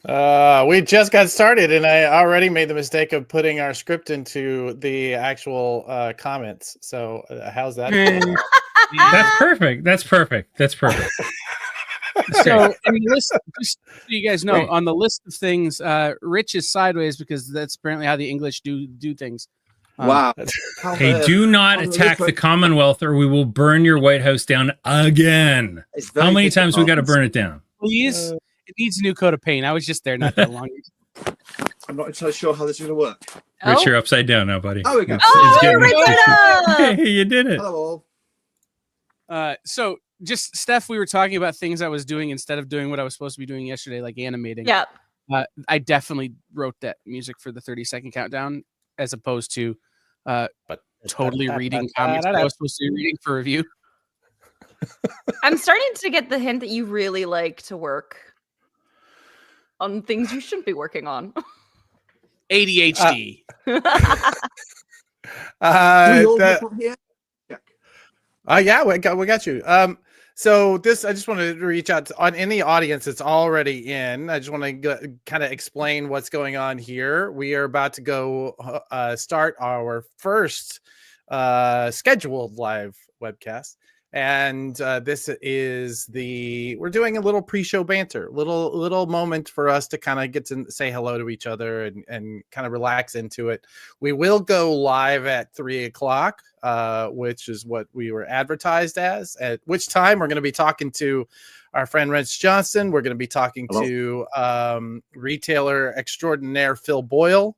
We just got started, and I already made the mistake of putting our script into the actual comments. So, how's that? That's perfect. That's perfect. That's perfect. So, in the list, just so you guys know, on the list of things, Rich is sideways because that's apparently how the English do things. Wow. Hey, do not attack the Commonwealth or we will burn your White House down again. How many times we got to burn it down? Please. It needs a new coat of paint. I was just there not that long ago. I'm not entirely sure how this is going to work. Rich, you're upside down now, buddy. Oh, we go. You're right. Hey, you did it. Hello all. So, just Steph, we were talking about things I was doing instead of doing what I was supposed to be doing yesterday, like animating. Yeah. I definitely wrote that music for the 30-second countdown as opposed to but totally reading comments I was supposed to be reading for review. I'm starting to get the hint that you really like to work on things you shouldn't be working on. ADHD. Yeah, we got you. So this, I just wanted to reach out on any audience that's already in. I just want to kind of explain what's going on here. We are about to go start our first scheduled live webcast. And this is we're doing a little pre-show banter, little moment for us to kind of get to say hello to each other and kind of relax into it. We will go live at 3:00, which is what we were advertised as, at which time we're going to be talking to our friend Rich Johnson. We're going to be talking to retailer extraordinaire Phil Boyle.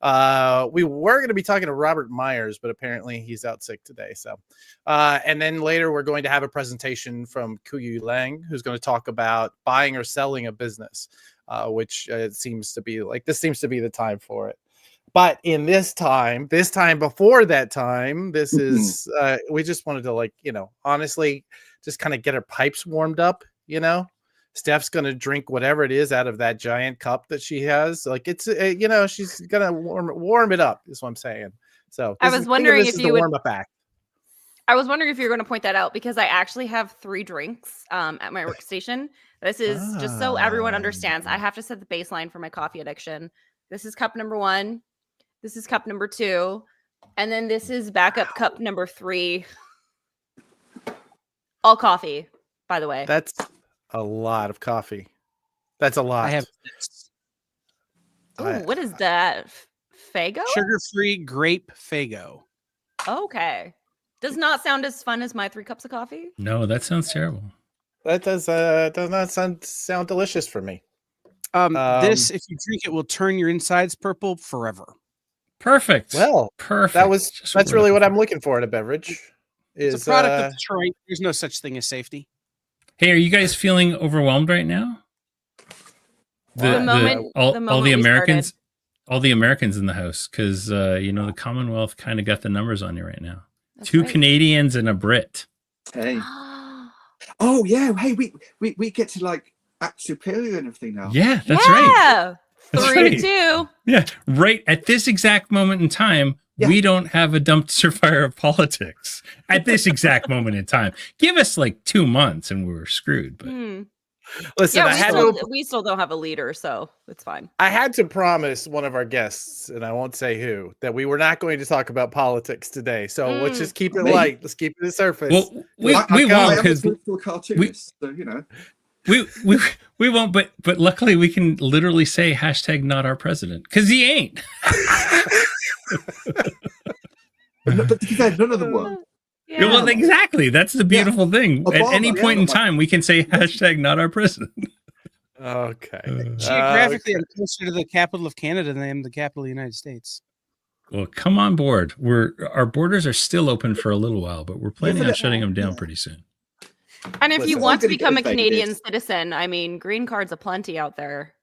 We were going to be talking to Robert Myers, but apparently he's out sick today. So, and then later we're going to have a presentation from Kuyu Lang, who's going to talk about buying or selling a business, which seems to be the time for it. But in this time before that time, this is, we just wanted to honestly just kind of get our pipes warmed up, Steph's going to drink whatever it is out of that giant cup that she has. She's going to warm it up is what I'm saying. So I was wondering if you would warm up act. I was wondering if you were going to point that out because I actually have 3 drinks at my workstation. This is just so everyone understands. I have to set the baseline for my coffee addiction. This is cup number 1. This is cup number 2. And then this is backup cup number 3. All coffee, by the way. That's a lot of coffee. That's a lot. I have what is that? Fago? Sugar-free grape Fago. Okay. Does not sound as fun as my 3 cups of coffee. No, that sounds terrible. That does not sound delicious for me. This, if you drink it, will turn your insides purple forever. Perfect. Well, perfect. That's really what I'm looking for in a beverage. It's a product of Detroit. There's no such thing as safety. Hey, are you guys feeling overwhelmed right now? All the Americans in the house, because the Commonwealth kind of got the numbers on you right now. That's 2 Canadians and a Brit. Hey. Oh yeah. Hey, we get to act superior and everything now. Yeah, that's right. That's 3-2. Yeah, right. At this exact moment in time, we don't have a dumpster fire of politics. At this exact moment in time, give us 2 months and we're screwed. But listen, we still don't have a leader, so it's fine. I had to promise one of our guests, and I won't say who, that we were not going to talk about politics today. So let's just keep it light. Let's keep it the surface. Well, we won't, because we won't. But luckily, we can literally say #not our president, because he ain't. but to be fair, none of them were. Yeah. Well, exactly. That's the beautiful thing. Obama, at any point in time, we can say #not our president. Okay. Geographically, I'm closer to the capital of Canada than I am the capital of the United States. Well, come on board. Our borders are still open for a little while, but we're planning on shutting them down pretty soon. And if you want to become a Canadian citizen, I mean, green cards aplenty out there.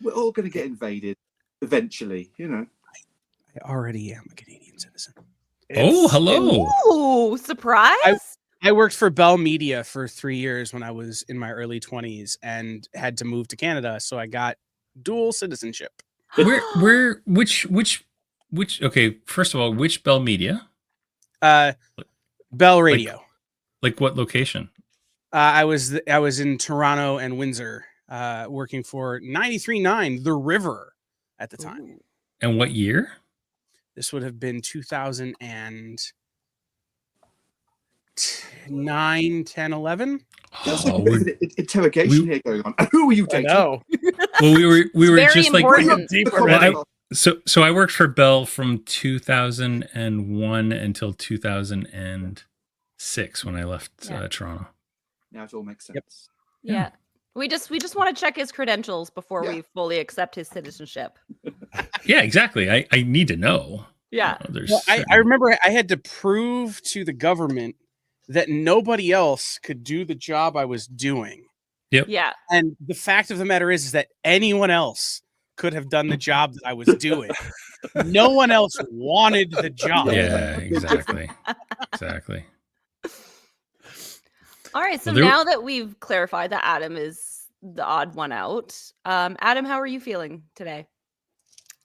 We're all going to get invaded eventually, I already am a Canadian citizen. Hello. Oh, surprise. I worked for Bell Media for 3 years when I was in my early 20s and had to move to Canada, so I got dual citizenship. Which okay, first of all, which Bell Media? Bell Radio. Like what location? I was in Toronto and Windsor. working for 93.9 The River at the time. Ooh. And what year? This would have been 2009, 10, 11. There's like Oh, a bit of an interrogation here going on. Who were you I dating? know. well, we were Very just like important. Deep Well, already. so I worked for Bell from 2001 until 2006 when I left Toronto. Now it all makes sense. Yep. Yeah. We just want to check his credentials before Yeah. we fully accept his citizenship. Yeah, exactly. I need to know. Yeah. There's Well, I certain- remember I had to prove to the government that nobody else could do the job I was doing. Yeah. And the fact of the matter is that anyone else could have done the job that I was doing. No one else wanted the job. Yeah, exactly. Exactly. All right. So Well, there- now that we've clarified that Adam is the odd one out, Adam, how are you feeling today?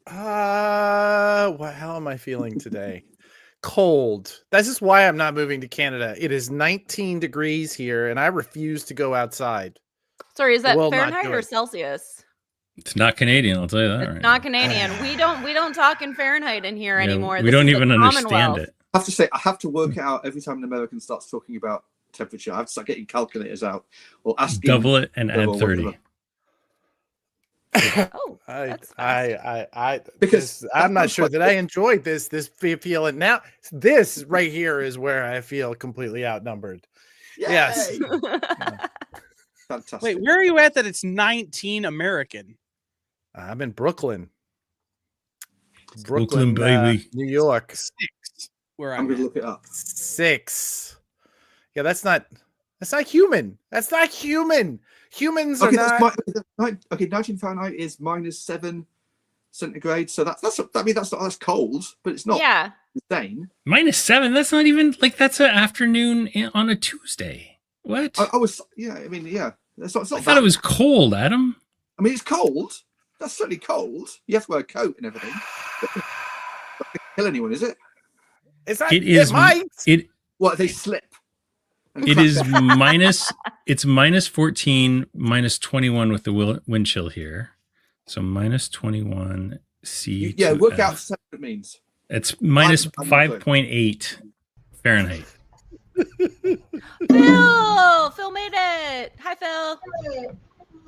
How am I feeling today? Cold. That's just why I'm not moving to Canada. It is 19 degrees here, and I refuse to go outside. Sorry, is that will not Fahrenheit do or it. Celsius? It's not Canadian, I'll tell you that. It's right not now. Canadian. We don't talk in Fahrenheit in here Yeah, anymore. we This don't is the even understand Commonwealth. it. I have to say, I have to work out every time an American starts talking about temperature. I have to start getting calculators out or asking. Double it and or add whatever. 30. Oh, that's fast. Because I'm not that's sure quite that I enjoyed this feeling. Now this right here is where I feel completely outnumbered. Yes. Yay! Fantastic. Wait, where are you at that it's 19 American? I'm in Brooklyn. Brooklyn, baby. New York. 6. Where I'm I'm going to at. look it up. 6. Yeah, that's not human. That's not human. Humans are Okay, not. okay. 19 Fahrenheit is -7 centigrade. So that's cold, but it's not Yeah. insane. -7. That's not even like that's an afternoon on a Tuesday. What? I was, yeah. I mean, yeah. It's not I thought that- it was cold, Adam. I mean, it's cold. That's certainly cold. You have to wear a coat and everything. Not gonna kill anyone, is it? It's not. It is. might. It What, they slip? and it crack is their- minus. It's -14, -21 with the wind chill here. So -21 C. Yeah, to work F. out what it means. It's I'm not good. -5.8 Fahrenheit. Phil made it. Hi, Phil.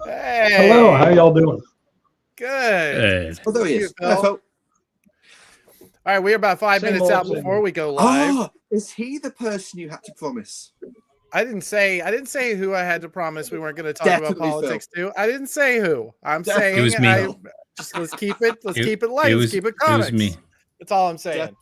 Hey. Hello, how y'all doing? Good. Good. Oh, there he You, is. Phil. Yeah, Phil. All right, we're about 5 Same minutes old, out same before old. we go live. Oh, is he the person you had to promise? I didn't say who I had to promise we weren't going to talk Definitely about politics to. I didn't say who. I'm Definitely. saying It was me. just let's keep it It- keep it light. it Let's was- keep it It was comics. me. That's all I'm saying.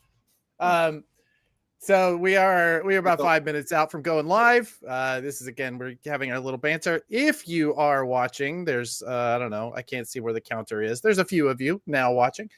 So we are about 5 minutes out from going live. This is again, we're having our little banter. If you are watching, there's I don't know, I can't see where the counter is. There's a few of you now watching.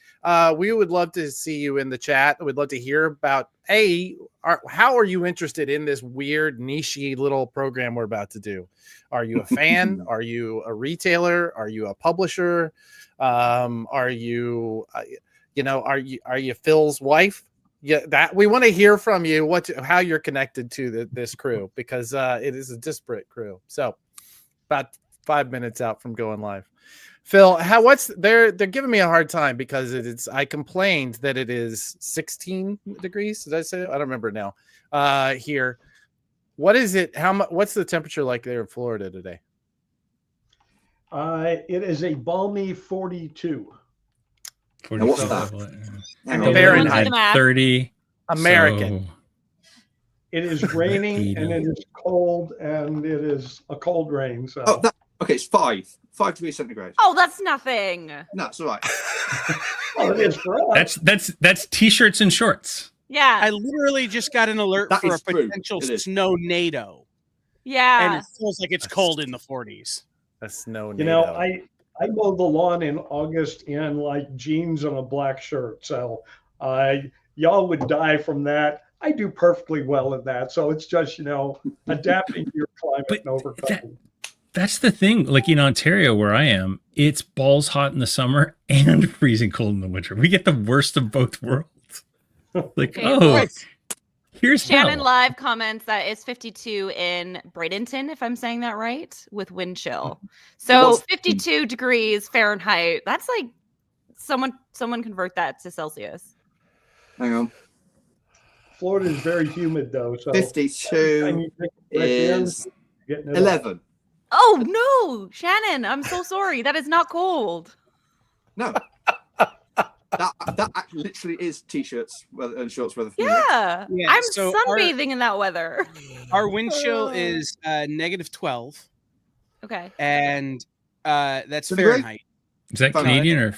We would love to see you in the chat. We'd love to hear about how are you interested in this weird niche-y little program we're about to do? Are you a fan? Are you a retailer? Are you a publisher? Are you are you Phil's wife? Yeah, that we want to hear from you. How you're connected to this crew, because it is a disparate crew. So, about 5 minutes out from going live. Phil, they're giving me a hard time because I complained that it is 16 degrees. Did I say it? I don't remember now. Here, what is it? What's the temperature like there in Florida today? It is a balmy 42. Now, what's that? Hang on. Fahrenheit. Everyone do the math. 30 American. so- It is raining and it is cold and it is a cold rain. So Oh, okay, it's 5 degrees centigrade. Oh, that's nothing. No, it's all right. well, it is for us. that's t-shirts and shorts. Yeah. I literally just got an alert That for a is true. potential It is. snow NATO, and Yeah. it feels like it's cold in the 40s. That's no. You know, I mowed the lawn in August in like jeans and a black shirt. So y'all would die from that. I do perfectly well in that. So it's just, adapting to your climate But and overcoming. That's the thing. Like in Ontario, where I am, it's balls hot in the summer and freezing cold in the winter. We get the worst of both worlds. Like, Okay, oh, Here's Shannon how. Live comments that it's 52 in Bradenton, if I'm saying that right, with wind chill. So What's- 52 degrees Fahrenheit. That's like someone convert that to Celsius. Hang on. Florida is very humid though, so 52 is getting it 11. Oh no, Shannon, I'm so sorry. That is not cold. No. that literally is t-shirts and shorts weather for me. Yeah. Yeah, I'm so sunbathing in that weather. Our wind chill is -12, Okay. and that's Centigrade? Fahrenheit. Is that Fahrenheit. Canadian or?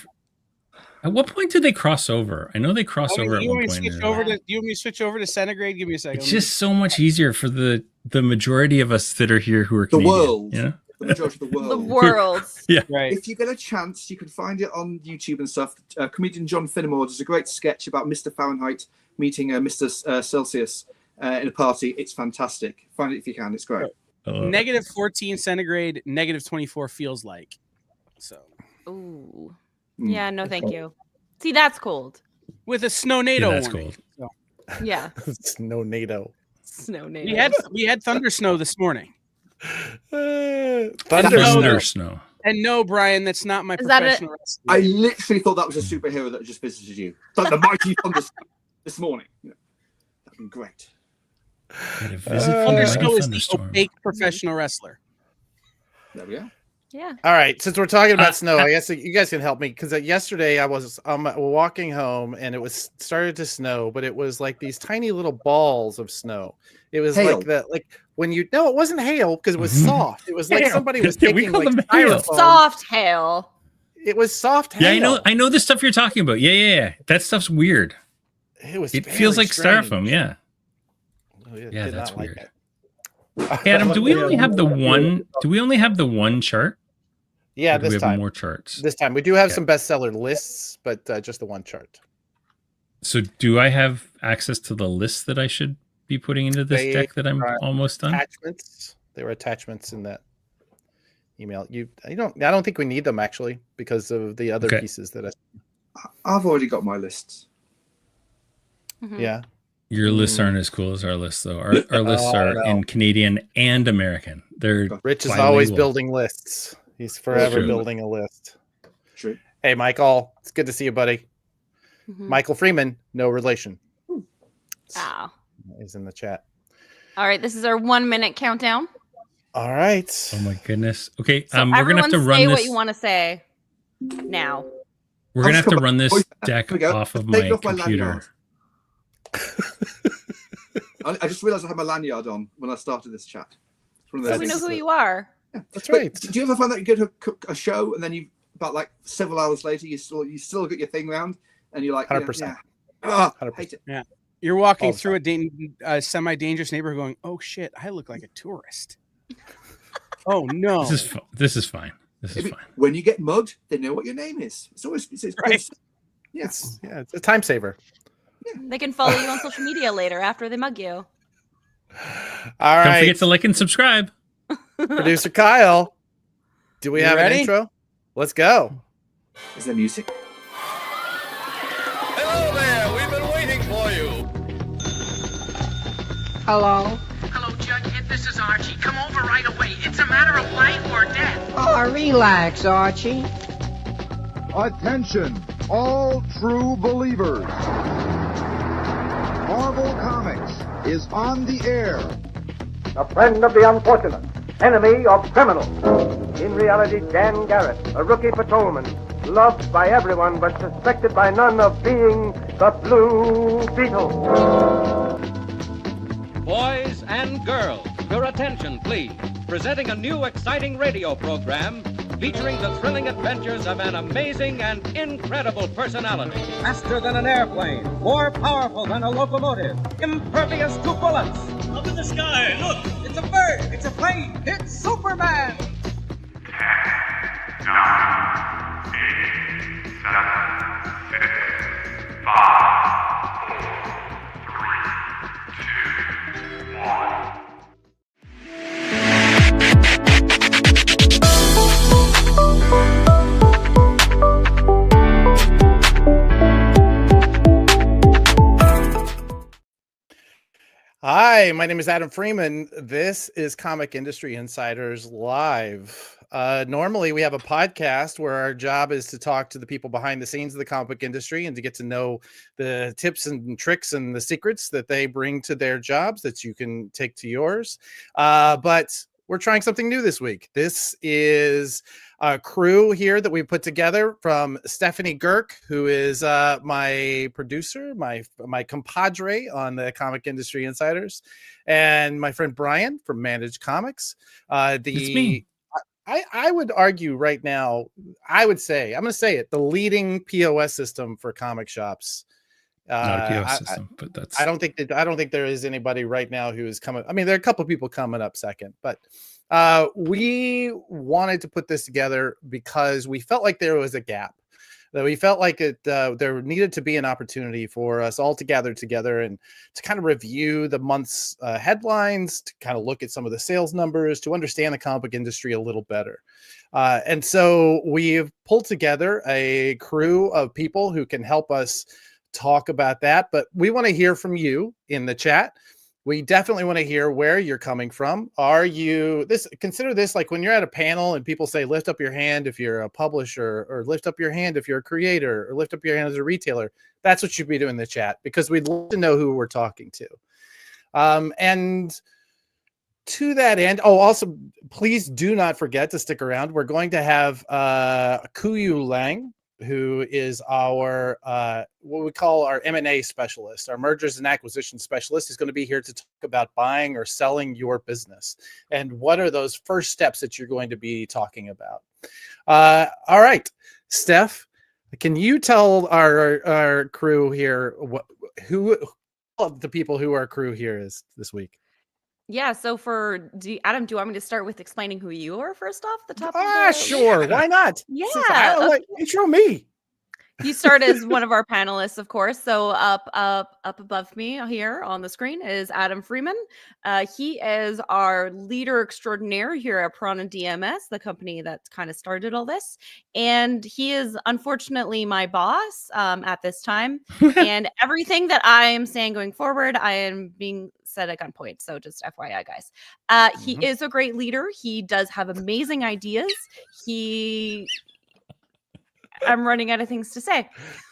At what point do they cross over? I know they cross over at You want one me to point. switch over to? Do you want me to switch over to centigrade? Give me a second. It's just so much easier for the majority of us that are here who are The Canadian. world. Yeah. The majority of the world. The world. right. If you get a chance, you can find it on YouTube and stuff. Comedian John Finnemore does a great sketch about Mr. Fahrenheit meeting Mr. Celsius in a party. It's fantastic. Find it if you can. It's great. -14 centigrade, -24 feels like. So Ooh. Mm. Yeah, no thank you. See, that's cold. with a snow NATO Yeah, that's warning. cold. So, Yeah. It's no NATO. Snow we native. had thunder snow this morning. Thunder Thunder snow. snow. And no, Brian, that's not my Is that professional wrestling. I literally thought that was a superhero that just visited you. Like the mighty thunder this morning. Yeah. That'd been great. Had a visit from Thunder a Snow is the thunderstorm. opaque professional wrestler. There we go. Yeah. All right, since we're talking about snow, I guess you guys can help me because yesterday I was walking home and it was started to snow, but it was like these tiny little balls of snow. It was Hail. like that, like when you no, it wasn't hail because it was soft. It was like Hail. somebody was Yeah, we taking call like them hail. styrofoam. Soft hail. It was soft hail. Yeah, I know the stuff you're talking about. Yeah. That stuff's weird. It was. It feels very like strange. styrofoam. Yeah. Oh, yeah, Yeah, did that's not like weird. it. Adam, do we only have the one? Do we only have the one chart? Yeah, Or do we this have time. more charts. This time we do have Okay. some bestseller lists, but just the one chart. So, do I have access to the list that I should be putting into this They deck that I'm are almost done? Attachments. There were attachments in that email. I don't think we need them actually because of the other Okay. pieces that I've already got my lists. Mhm. yeah. Your lists aren't as cool as our lists, though. Our lists Oh, are no. in Canadian and American. They're Rich is always bilingual. building lists. He's forever True. building a list. True. Hey, Michael, it's good to see you, buddy. Mhm. Michael Freeman, no relation. Wow. Is in the chat. All right, this is our 1 minute countdown. All right. Oh my goodness. Okay, So we're gonna have to everyone run say this. what you want to say now. We're gonna have to run this Here deck we go. off of Take my off my computer. lanyard. I just realized I had my lanyard on when I started this chat. It's one of So those we know things. who you are. That's But right. do you ever find that you go to cook a show and then you about like several hours later you still got your thing round and you're like 100%. I 100%. hate it. You're walking All the through a semi-dangerous neighborhood going, oh shit, I look like a tourist. Oh no. This is fine. This is Maybe fine. when you get mugged, they know what your name is. It's always Right. Yes. Yeah, it's a time saver. They can follow you on social media later after they mug you. All Don't right. forget to like and subscribe. Producer Kyle, do we You have ready? an intro? Let's go. Is there music? Hello there, we've been waiting for you. Hello? Hello, Judge. This is Archie. Come over right away. It's a matter of life or death. Oh, relax, Archie. Attention, all true believers. Marvel Comics is on the air. A friend of the unfortunate, enemy of criminals. In reality, Dan Garrett, a rookie patrolman, loved by everyone but suspected by none of being the Blue Beetle. Boys and girls, your attention, please. Presenting a new exciting radio program featuring the thrilling adventures of an amazing and incredible personality. Faster than an airplane, more powerful than a locomotive, impervious to bullets. Up in the sky, look! It's a bird, it's a plane, it's Superman! 10, 9, 8, 7, 6, 5, 4, 3, 2, 1. Hi, my name is Adam Freeman. This is Comic Industry Insiders Live. Normally, we have a podcast where our job is to talk to the people behind the scenes of the comic book industry and to get to know the tips and tricks and the secrets that they bring to their jobs that you can take to yours. But we're trying something new this week. This is a crew here that we put together from Stephanie Girk, who is my producer, my compadre on the Comic Industry Insiders, and my friend Brian from Managed Comics. It's me. I would argue right now, I'm going to say it, the leading POS system for comic shops. Not a POS system, but that's. I don't think there is anybody right now who is coming. I mean, there are a couple of people coming up second, but we wanted to put this together because we felt like there was a gap. That we felt like there needed to be an opportunity for us all to gather together and to kind of review the month's headlines, to kind of look at some of the sales numbers, to understand the comic book industry a little better. And so we've pulled together a crew of people who can help us talk about that. But we want to hear from you in the chat. We definitely want to hear where you're coming from. Consider this like when you're at a panel and people say, lift up your hand if you're a publisher, or lift up your hand if you're a creator, or lift up your hand as a retailer. That's what you'd be doing in the chat, because we'd love to know who we're talking to. And to that end, also, please do not forget to stick around. We're going to have Kuyu Lang, who is our what we call our M&A specialist, our mergers and acquisition specialist. Is going to be here to talk about buying or selling your business and what are those first steps that you're going to be talking about. All right, Steph, can you tell our crew here who of the people who our crew here is this week? Yeah, so Adam, do you want me to start with explaining who you are first off the top? Sure, why not? Yeah, intro me. You start as one of our panelists, of course. So up above me here on the screen is Adam Freeman. He is our leader extraordinaire here at Prana DMS, the company that kind of started all this. And he is unfortunately my boss at this time. And everything that I am saying going forward, I am being said at gunpoint. So just FYI, guys. He is a great leader. He does have amazing ideas. I'm running out of things to say.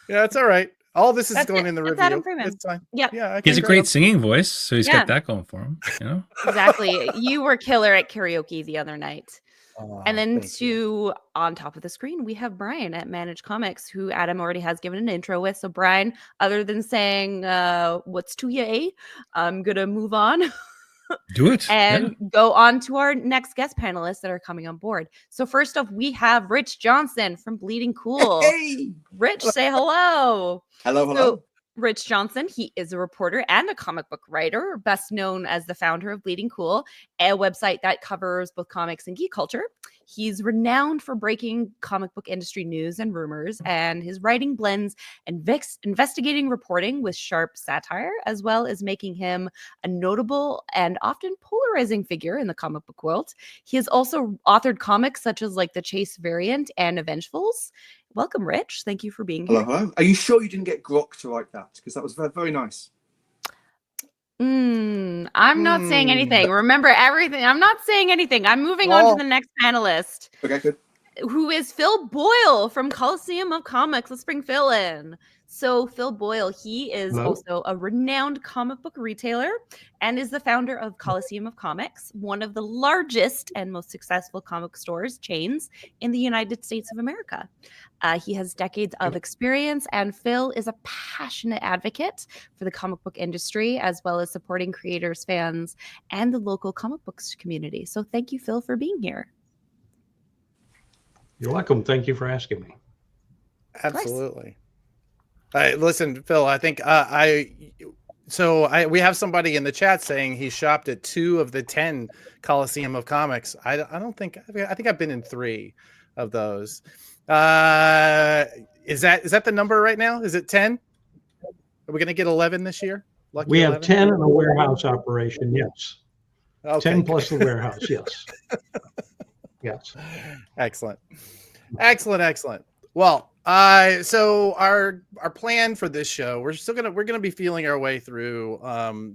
Yeah, it's all right. All this is going in the review. Adam Freeman. It's fine. Yeah. Okay, he has a great singing voice, so he's got that going for him. You know? Exactly. You were killer at karaoke the other night. And then on top of the screen, we have Brian at Managed Comics, who Adam already has given an intro with. So Brian, other than saying what's to ya, I'm going to move on. Do it. And go on to our next guest panelists that are coming on board. So first off, we have Rich Johnson from Bleeding Cool. Hey! Rich, say hello. Hello. So, Rich Johnson, he is a reporter and a comic book writer, best known as the founder of Bleeding Cool, a website that covers both comics and geek culture. He's renowned for breaking comic book industry news and rumors, and his writing blends investigating reporting with sharp satire, as well as making him a notable and often polarizing figure in the comic book world. He has also authored comics such as like The Chase Variant and Avengefuls. Welcome, Rich. Thank you for being here. Hello. Are you sure you didn't get Grok to write that? Because that was very, very nice. I'm not saying anything. Remember everything. I'm not saying anything. I'm moving on to the next panelist. Okay, good. Who is Phil Boyle from Coliseum of Comics. Let's bring Phil in. So Phil Boyle, he is also a renowned comic book retailer and is the founder of Coliseum of Comics, one of the largest and most successful comic stores chains in the United States of America. He has decades of experience, and Phil is a passionate advocate for the comic book industry, as well as supporting creators, fans, and the local comic books community. So thank you, Phil, for being here. You're welcome. Thank you for asking me. Absolutely. Listen, Phil, I think we have somebody in the chat saying he shopped at 2 of the 10 Coliseum of Comics. I think I've been in 3 of those. Is that the number right now? Is it 10? Are we going to get 11 this year? Lucky we 11? Have 10 in a warehouse operation. Yes. Okay. 10 plus the warehouse. Yes. Yes. Excellent. Well, so our plan for this show, we're gonna be feeling our way through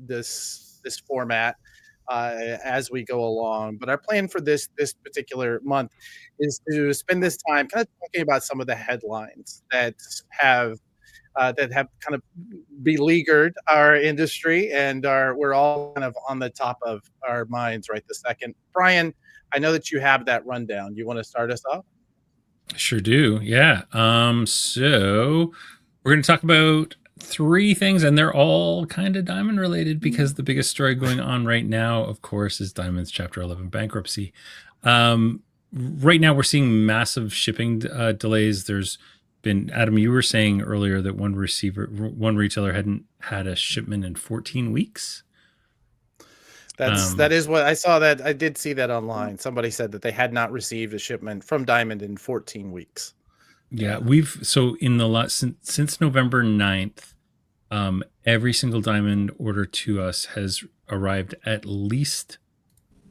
this this format as we go along. But our plan for this particular month is to spend this time kind of talking about some of the headlines that have kind of beleaguered our industry, and we're all kind of on the top of our minds right this second. Brian, I know that you have that rundown. You want to start us off? Sure do. Yeah. So we're going to talk about 3 things, and they're all kind of Diamond related because the biggest story going on right now, of course, is Diamond's Chapter 11 bankruptcy. Right now, we're seeing massive shipping delays. There's been, Adam, you were saying earlier that one retailer hadn't had a shipment in 14 weeks. That is what I saw. That I did see that online. Somebody said that they had not received a shipment from Diamond in 14 weeks. Yeah, so in the since November 9th, every single Diamond order to us has arrived at least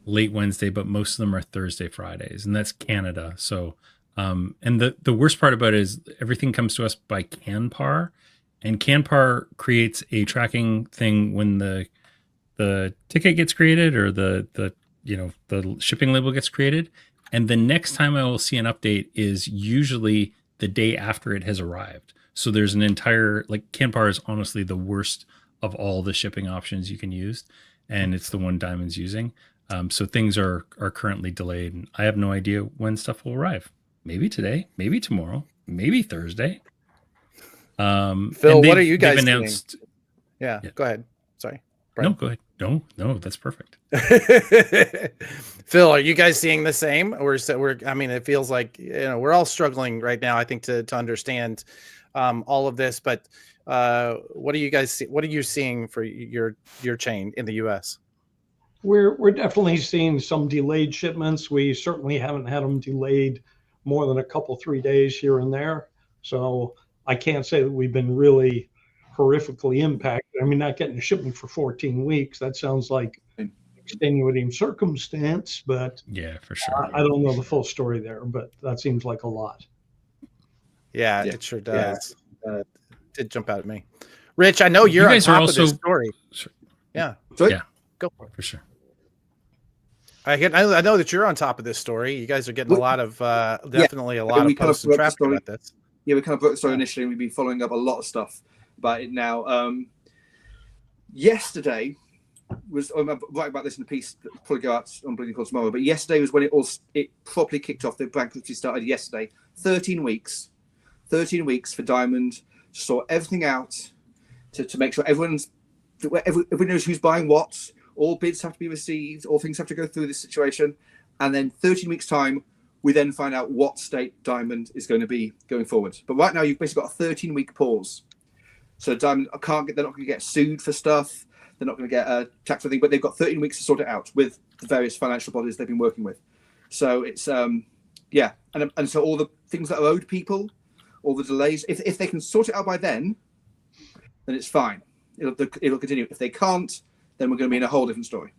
late Wednesday, but most of them are Thursday, Fridays, and that's Canada. So, and the worst part about it is everything comes to us by Canpar, and Canpar creates a tracking thing when the ticket gets created or the shipping label gets created, and the next time I will see an update is usually the day after it has arrived. So there's an entire, Canpar is honestly the worst of all the shipping options you can use, and it's the one Diamond's using. So things are currently delayed, and I have no idea when stuff will arrive. Maybe today, maybe tomorrow, maybe Thursday. Phil, what are you guys announced? Doing? Yeah, go ahead. Sorry. Brian. No, go ahead. No, that's perfect. Phil, are you guys seeing the same? I mean, it feels like we're all struggling right now, I think, to understand all of this. But what do you guys see? What are you seeing for your chain in the U.S.? We're definitely seeing some delayed shipments. We certainly haven't had them delayed more than a couple, 3 days here and there. So I can't say that we've been really horrifically impacted. I mean, not getting a shipment for 14 weeks, that sounds like extenuating circumstance, but yeah, for sure. I don't know the full story there, but that seems like a lot. Yeah, it sure does. It did jump out at me. Rich, I know you're on top of this story. Sure. Yeah. Yeah. Go for it. For sure. I know that you're on top of this story. You guys are getting a lot of definitely a lot of posts and traffic about this. Yeah, we kind of broke the story initially, and we've been following up a lot of stuff about it now. Yesterday was, I'm writing about this in a piece that will probably go out on Bleeding Cool tomorrow, but yesterday was when it properly kicked off. The bankruptcy started yesterday. 13 weeks for Diamond to sort everything out, to make sure everyone knows who's buying what. All bids have to be received. All things have to go through this situation. And then 13 weeks time, we then find out what state Diamond is going to be going forward. But right now, you've basically got a 13-week pause. So Diamond they're not going to get sued for stuff. They're not going to get taxed for anything, but they've got 13 weeks to sort it out with the various financial bodies they've been working with. So it's, and so all the things that are owed people, all the delays, if they can sort it out by then it's fine. It'll continue. If they can't, then we're going to be in a whole different story.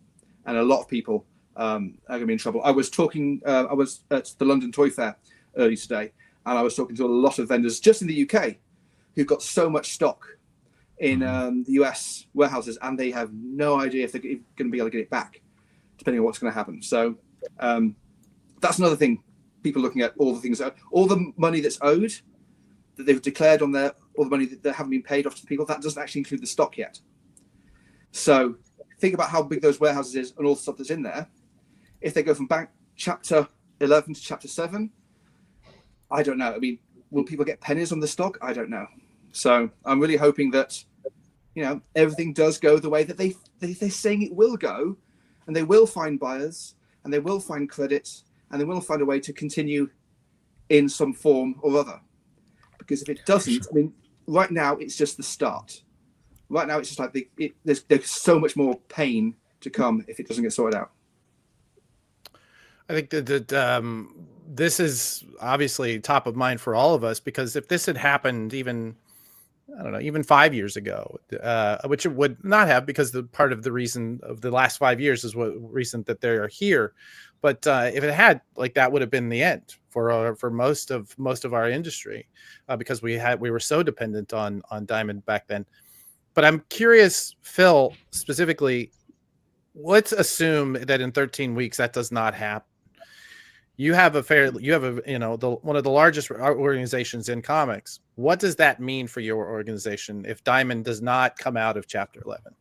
And a lot of people are going to be in trouble. I was at the London Toy Fair early today, and I was talking to a lot of vendors just in the UK who've got so much stock in the US warehouses, and they have no idea if they're going to be able to get it back, depending on what's going to happen. So that's another thing. People looking at all the money that's owed, that they've declared on all the money that haven't been paid off to the people, that doesn't actually include the stock yet. So think about how big those warehouses is and all the stuff that's in there. If they go from chapter 11 to chapter 7, I don't know. I mean, will people get pennies on the stock? I don't know. So I'm really hoping that, everything does go the way that they're saying it will go, and they will find buyers, and they will find credit, and they will find a way to continue in some form or other. Because if it doesn't, I mean, right now it's just the start. Right now it's just like there's so much more pain to come if it doesn't get sorted out. I think that this is obviously top of mind for all of us, because if this had happened even 5 years ago, which it would not have, because the part of the reason of the last 5 years is what reason that they are here. But if it had, that would have been the end for most of our industry, because we were so dependent on Diamond back then. But I'm curious, Phil, specifically, let's assume that in 13 weeks that does not happen. You have one of the largest organizations in comics. What does that mean for your organization if Diamond does not come out of Chapter 11?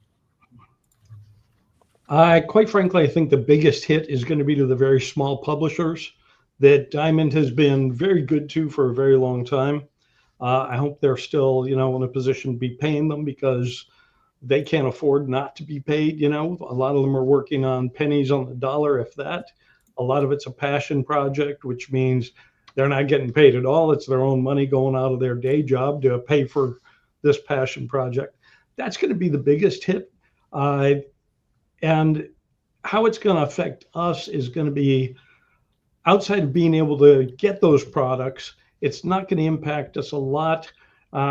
Quite frankly, I think the biggest hit is going to be to the very small publishers that Diamond has been very good to for a very long time. I hope they're still, in a position to be paying them, because they can't afford not to be paid. A lot of them are working on pennies on the dollar, if that. A lot of it's a passion project, which means they're not getting paid at all. It's their own money going out of their day job to pay for this passion project. That's going to be the biggest hit. And how it's going to affect us is going to be, outside of being able to get those products, it's not going to impact us a lot.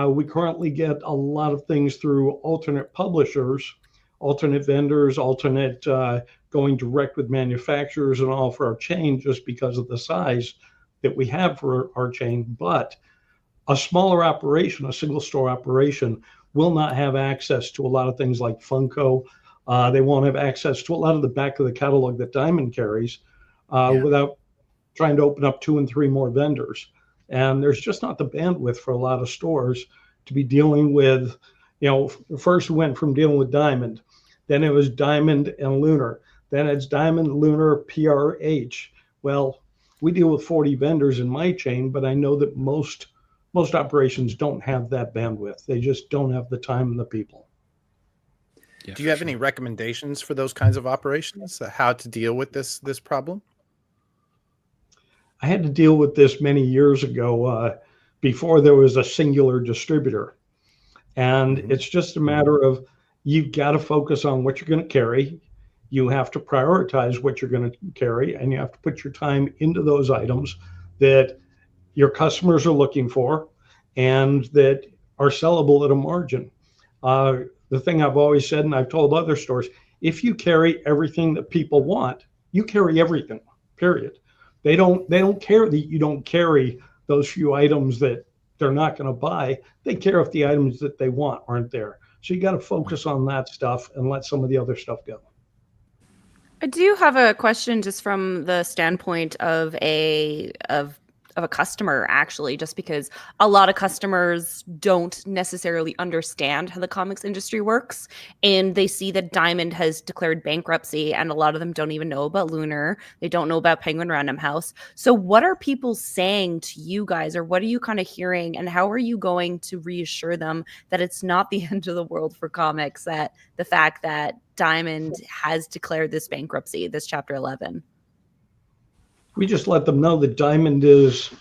We currently get a lot of things through alternate publishers, alternate vendors, alternate going direct with manufacturers and all for our chain, just because of the size that we have for our chain. But a smaller operation, a single store operation, will not have access to a lot of things like Funko. They won't have access to a lot of the back of the catalog that Diamond carries without trying to open up 2 and 3 more vendors. And there's just not the bandwidth for a lot of stores to be dealing with, first we went from dealing with Diamond, then it was Diamond and Lunar, then it's Diamond, Lunar, PRH. Well, we deal with 40 vendors in my chain, but I know that most operations don't have that bandwidth. They just don't have the time and the people. Yeah, do you have any recommendations for those kinds of operations, how to deal with this problem? I had to deal with this many years ago, before there was a singular distributor. And it's just a matter of, you've got to focus on what you're going to carry. You have to prioritize what you're going to carry, and you have to put your time into those items that your customers are looking for and that are sellable at a margin. The thing I've always said, and I've told other stores, if you carry everything that people want, you carry everything, period. They don't care that you don't carry those few items that they're not going to buy. They care if the items that they want aren't there. So you got to focus on that stuff and let some of the other stuff go. I do have a question just from the standpoint of a customer, actually, just because a lot of customers don't necessarily understand how the comics industry works, and they see that Diamond has declared bankruptcy, and a lot of them don't even know about Lunar. They don't know about Penguin Random House. So what are people saying to you guys, or what are you kind of hearing, and how are you going to reassure them that it's not the end of the world for comics, that the fact that Diamond has declared this bankruptcy, this Chapter 11? We just let them know that Diamond is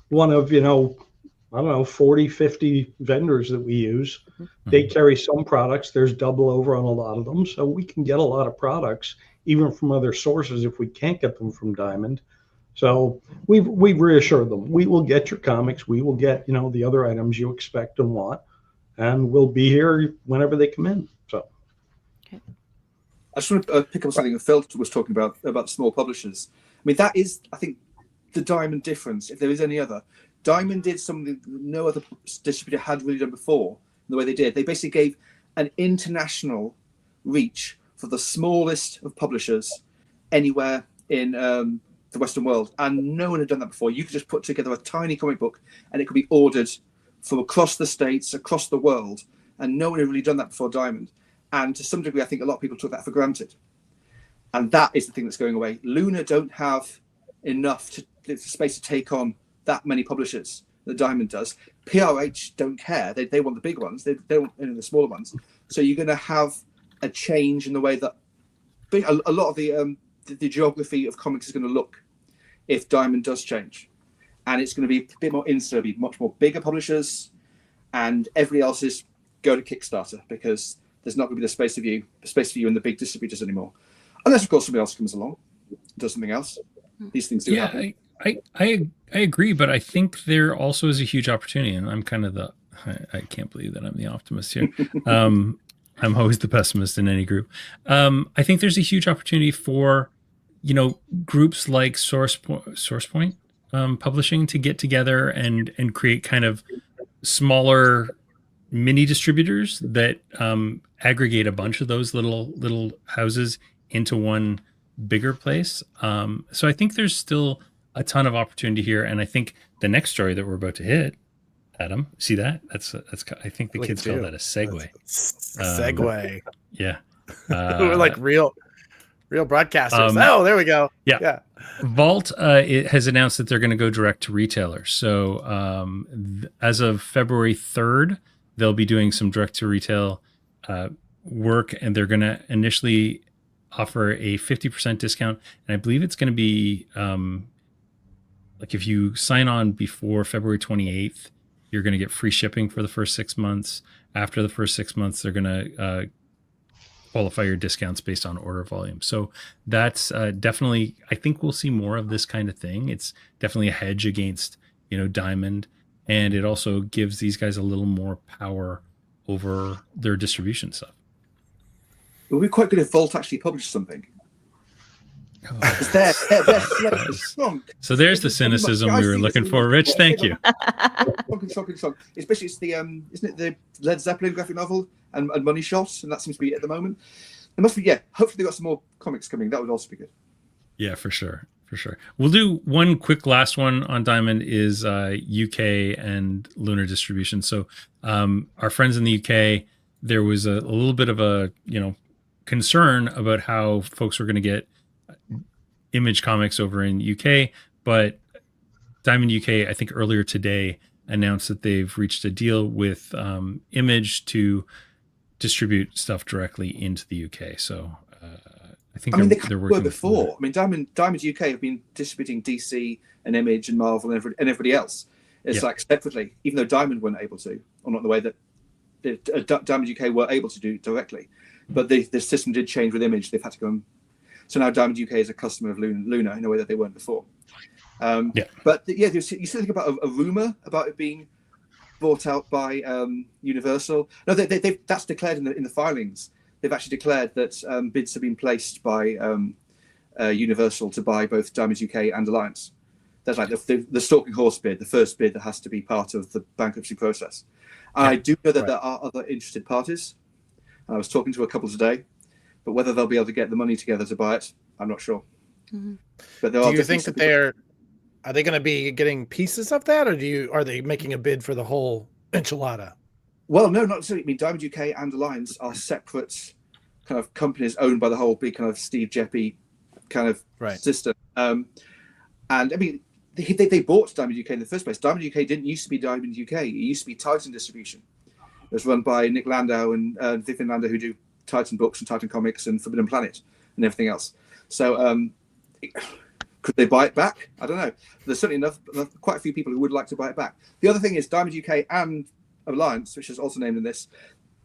one of, 40, 50 vendors that we use. They carry some products. There's double over on a lot of them. So we can get a lot of products, even from other sources, if we can't get them from Diamond. So we've reassured them. We will get your comics. We will get, the other items you expect and want. And we'll be here whenever they come in. So. I just want to pick up something that Phil was talking about small publishers. I mean, that is, I think, the Diamond difference, if there is any other. Diamond did something that no other distributor had really done before, the way they did. They basically gave an international reach for the smallest of publishers anywhere in the Western world. And no one had done that before. You could just put together a tiny comic book and it could be ordered from across the states, across the world. And no one had really done that before Diamond. And to some degree, I think a lot of people took that for granted. And that is the thing that's going away. Lunar don't have enough space to take on that many publishers that Diamond does. PRH don't care. They want the big ones. They don't want the smaller ones. So you're going to have a change in the way that a lot of the geography of comics is going to look if Diamond does change. And it's going to be a bit more insular, be much more bigger publishers, and everybody else is go to Kickstarter, because there's not going to be the space for you in the big distributors anymore. Unless, of course, somebody else comes along, does something else. These things do happen. I agree, but I think there also is a huge opportunity, and I'm kind of I can't believe that I'm the optimist here. I'm always the pessimist in any group. I think there's a huge opportunity for, groups like SourcePoint Publishing to get together and create kind of smaller mini distributors that aggregate a bunch of those little houses into one bigger place. So I think there's still a ton of opportunity here. And I think the next story that we're about to hit, Adam, see that? That's I think the Look kids at call you. that a segue. Segue. Yeah. We're like real broadcasters. Oh, there we go. Yeah. Vault it has announced that they're going to go direct to retailers. So as of February 3rd, they'll be doing some direct to retail work, and they're going to initially offer a 50% discount. And I believe it's going to be like if you sign on before February 28th, you're going to get free shipping for the first 6 months. After the first 6 months, they're going to qualify your discounts based on order volume. So that's definitely, I think we'll see more of this kind of thing. It's definitely a hedge against, Diamond. And it also gives these guys a little more power over their distribution stuff. It would be quite good if Vault actually published something. They're strong. So there's the cynicism we were looking for, Rich. Thank you. Strong. Especially it's the isn't it the Led Zeppelin graphic novel and Money Shot, and that seems to be it at the moment. There must be, hopefully they've got some more comics coming. That would also be good. Yeah, for sure. We'll do one quick last one on Diamond is UK and Lunar distribution. So our friends in the UK, there was a little bit of a concern about how folks were going to get Image Comics over in UK, but Diamond UK, I think earlier today, announced that they've reached a deal with Image to distribute stuff directly into the UK. So I think they're working before. Diamond UK have been distributing DC and Image and Marvel and everybody else. It's like separately, even though Diamond weren't able to, or not in the way that Diamond UK were able to do directly. But the system did change with Image. They've had to go and... So now Diamond UK is a customer of Lunar in a way that they weren't before. But you still think about a rumor about it being bought out by Universal. No, that's declared in the filings. They've actually declared that bids have been placed by Universal to buy both Diamond UK and Alliance. That's like the stalking horse bid, the first bid that has to be part of the bankruptcy process. And I do know that there are other interested parties. I was talking to a couple today, but whether they'll be able to get the money together to buy it, I'm not sure. Mm-hmm. But do you think that are they going to be getting pieces of that, or are they making a bid for the whole enchilada? Well, no, not necessarily. Diamond UK and Alliance are separate kind of companies owned by the whole big kind of Steve Jeppy kind of system. And they bought Diamond UK in the first place. Diamond UK didn't used to be Diamond UK. It used to be Titan Distribution. It was run by Nick Landau and Vivian Landau, who do Titan books and Titan comics and Forbidden Planet and everything else. So could they buy it back? I don't know. There's certainly quite a few people who would like to buy it back. The other thing is Diamond UK and Alliance, which is also named in this,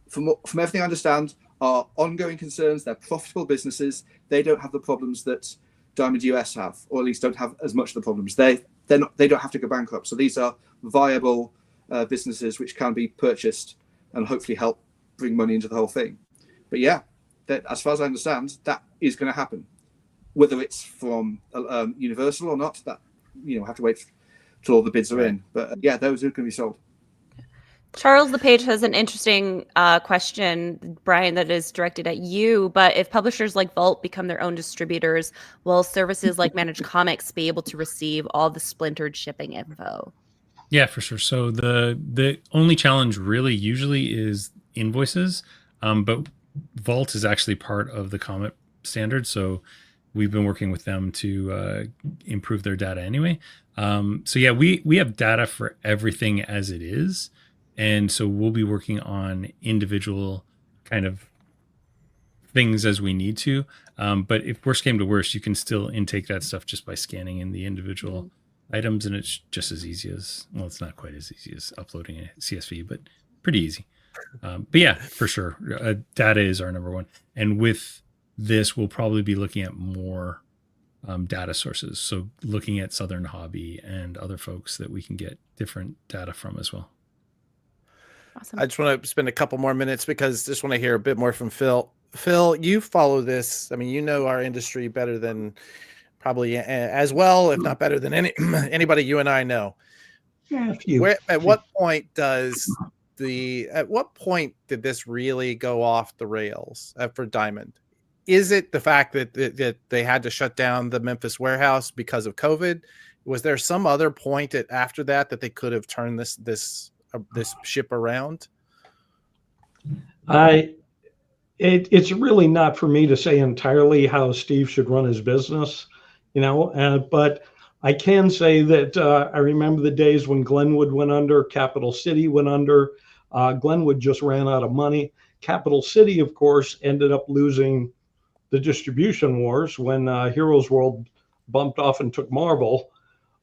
from everything I understand, are ongoing concerns. They're profitable businesses. They don't have the problems that Diamond US have, or at least don't have as much of the problems. They don't have to go bankrupt. So these are viable businesses which can be purchased and hopefully help bring money into the whole thing. But as far as I understand, that is going to happen. Whether it's from Universal or not, that have to wait till all the bids are in. But those are going to be sold. Charles LePage has an interesting question, Brian, that is directed at you. But if publishers like Vault become their own distributors, will services like Managed Comics be able to receive all the splintered shipping info? Yeah, for sure. So the only challenge really usually is invoices, but Vault is actually part of the Comet standard. So we've been working with them to improve their data anyway. We have data for everything as it is. And so we'll be working on individual kind of things as we need to. But if worst came to worst, you can still intake that stuff just by scanning in the individual items. And it's just as easy as, well, it's not quite as easy as uploading a CSV, but pretty easy. But for sure, data is our number one. And with this, we'll probably be looking at more data sources. So looking at Southern Hobby and other folks that we can get different data from as well. Awesome. I just want to spend a couple more minutes because I just want to hear a bit more from Phil. Phil, you follow this. I mean, you know our industry better than probably as well, if not better than anybody you and I know. At what point did this really go off the rails for Diamond? is it the fact that they had to shut down the Memphis warehouse because of COVID? Was there some other point after that they could have turned this ship around? It's really not for me to say entirely how Steve should run his business, but I can say that I remember the days when Glenwood went under, Capital City went under. Glenwood just ran out of money. Capital City, of course, ended up losing the distribution wars when Heroes World bumped off and took Marvel.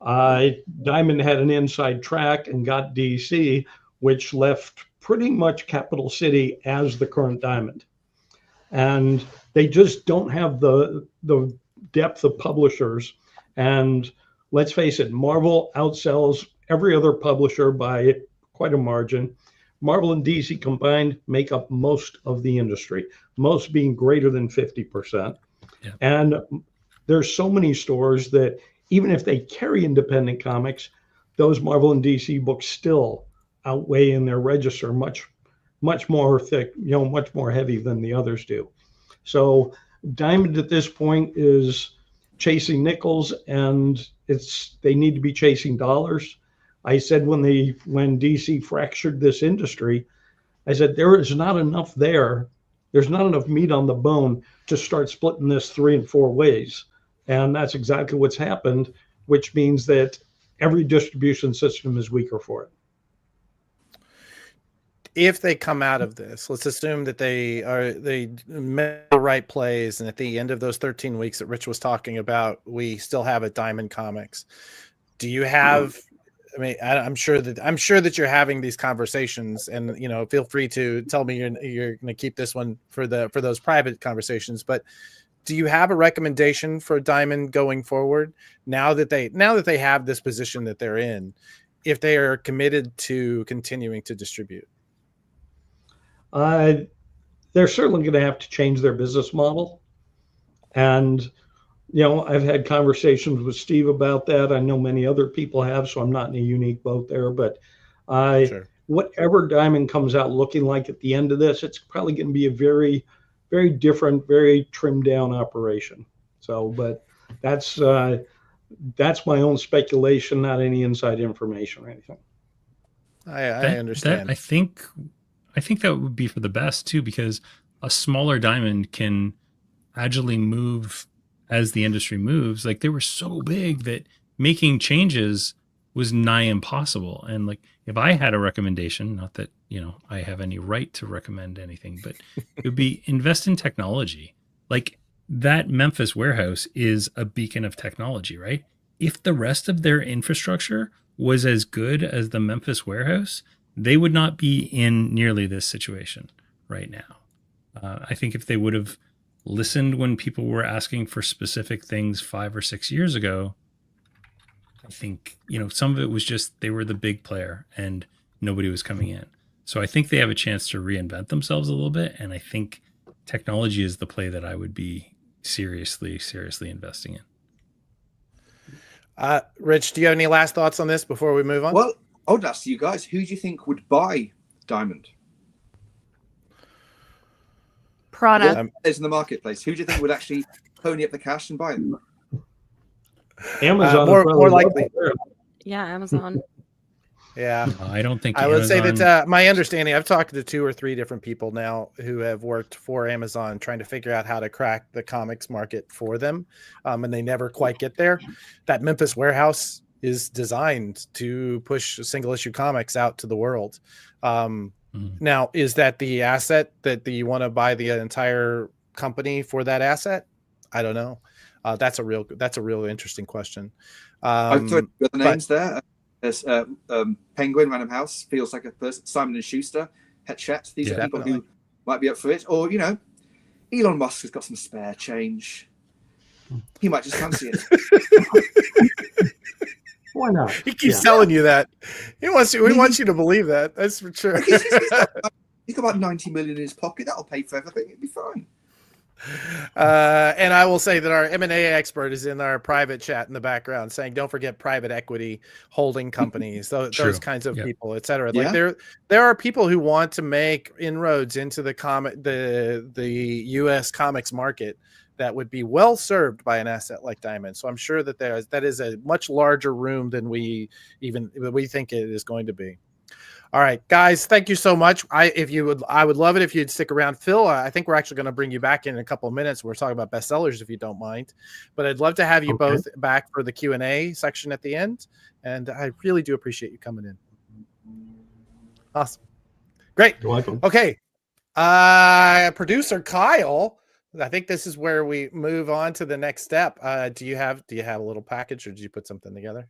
Diamond had an inside track and got DC, which left pretty much Capital City as the current Diamond. And they just don't have the depth of publishers. And let's face it, Marvel outsells every other publisher by quite a margin. Marvel and DC combined make up most of the industry, most being greater than 50%. Yeah. And there's so many stores that even if they carry independent comics, those Marvel and DC books still outweigh in their register much more thick, much more heavy than the others do. So Diamond at this point is chasing nickels, and they need to be chasing dollars. I said when DC fractured this industry, I said there is not enough there. There's not enough meat on the bone to start splitting this 3 and 4 ways. And that's exactly what's happened, which means that every distribution system is weaker for it. If they come out of this, let's assume that they made the right plays, and at the end of those 13 weeks that Rich was talking about, we still have a Diamond Comics. Do you have? I mean, I'm sure that you're having these conversations, and feel free to tell me you're going to keep this one for those private conversations. But do you have a recommendation for Diamond going forward now that they have this position that they're in, if they are committed to continuing to distribute? They're certainly going to have to change their business model. And, I've had conversations with Steve about that. I know many other people have, so I'm not in a unique boat there. But sure. Whatever Diamond comes out looking like at the end of this, it's probably going to be a very, very different, very trimmed down operation. So, but that's my own speculation, not any inside information or anything. I understand. I think that would be for the best too, because a smaller Diamond can agilely move as the industry moves. Like, they were so big that making changes was nigh impossible. And like, if I had a recommendation, not that, I have any right to recommend anything, but it would be invest in technology. Like, that Memphis warehouse is a beacon of technology, right? If the rest of their infrastructure was as good as the Memphis warehouse, they would not be in nearly this situation right now. I think if they would have listened when people were asking for specific things 5 or 6 years ago, I think, some of it was just they were the big player and nobody was coming in. So I think they have a chance to reinvent themselves a little bit. And I think technology is the play that I would be seriously investing in. Rich, do you have any last thoughts on this before we move on? Well, I would ask you guys, who do you think would buy Diamond? Prana. Is in the marketplace. Who do you think would actually pony up the cash and buy them? Amazon. More likely. Yeah, Amazon. Yeah. No, I don't think I would say that my understanding, I've talked to 2 or 3 different people now who have worked for Amazon trying to figure out how to crack the comics market for them. And they never quite get there. That Memphis warehouse is designed to push single issue comics out to the world. Now, is that the asset that you want to buy the entire company for that asset? I don't know. That's a real interesting question. I've got the names there. There's Penguin, Random House, feels like a person. Simon and Schuster, Hetchet. These are people who might be up for it. Or, Elon Musk has got some spare change. He might just fancy it. Why not? He keeps telling you that. He wants you to believe that. That's for sure. He's got about 90 million in his pocket. That'll pay for everything. It'll be fine. And I will say that our M&A expert is in our private chat in the background saying, don't forget private equity holding companies, those kinds of people, et cetera. Like there are people who want to make inroads into the US comics market that would be well served by an asset like Diamond. So I'm sure that that is a much larger room than we think it is going to be. All right, guys, thank you so much. I would love it if you'd stick around. Phil, I think we're actually going to bring you back in a couple of minutes. We're talking about bestsellers, if you don't mind. But I'd love to have you both back for the Q&A section at the end. And I really do appreciate you coming in. Awesome. Great. You're welcome. Okay. Producer Kyle, I think this is where we move on to the next step. Do you have a little package, or did you put something together?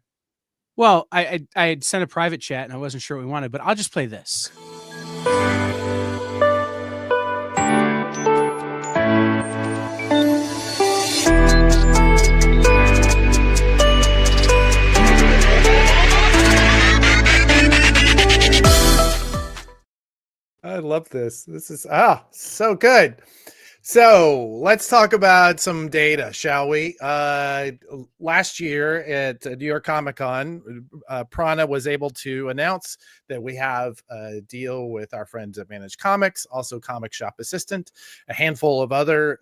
Well, I had sent a private chat and I wasn't sure what we wanted, but I'll just play this. I love this. This is so good. So let's talk about some data, shall we? Last year at New York Comic Con, Prana was able to announce that we have a deal with our friends at Managed Comics, also Comic Shop Assistant, a handful of other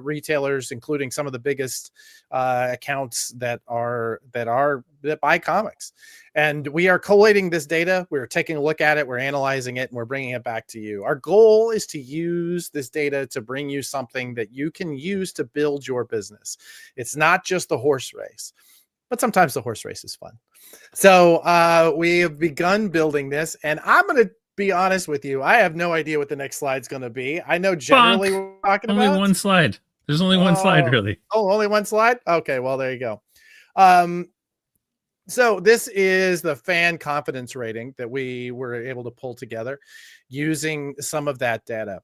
retailers, including some of the biggest accounts that buy comics. And we are collating this data. We're taking a look at it. We're analyzing it, and we're bringing it back to you. Our goal is to use this data to bring you something that you can use to build your business. It's not just the horse race, but sometimes the horse race is fun. So we have begun building this, and I'm going to be honest with you. I have no idea what the next slide's going to be. I know generally what we're talking about. Only one slide. There's only one slide, really. Oh, only one slide? Okay, well, there you go. So this is the fan confidence rating that we were able to pull together using some of that data.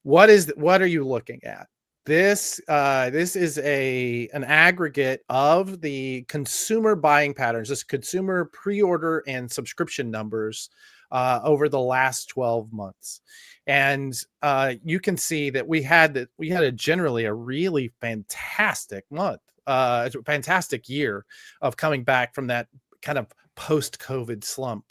What are you looking at? This is an aggregate of the consumer buying patterns, this consumer pre-order and subscription numbers over the last 12 months. And you can see that we had generally a really fantastic month. A fantastic year of coming back from that kind of post-COVID slump.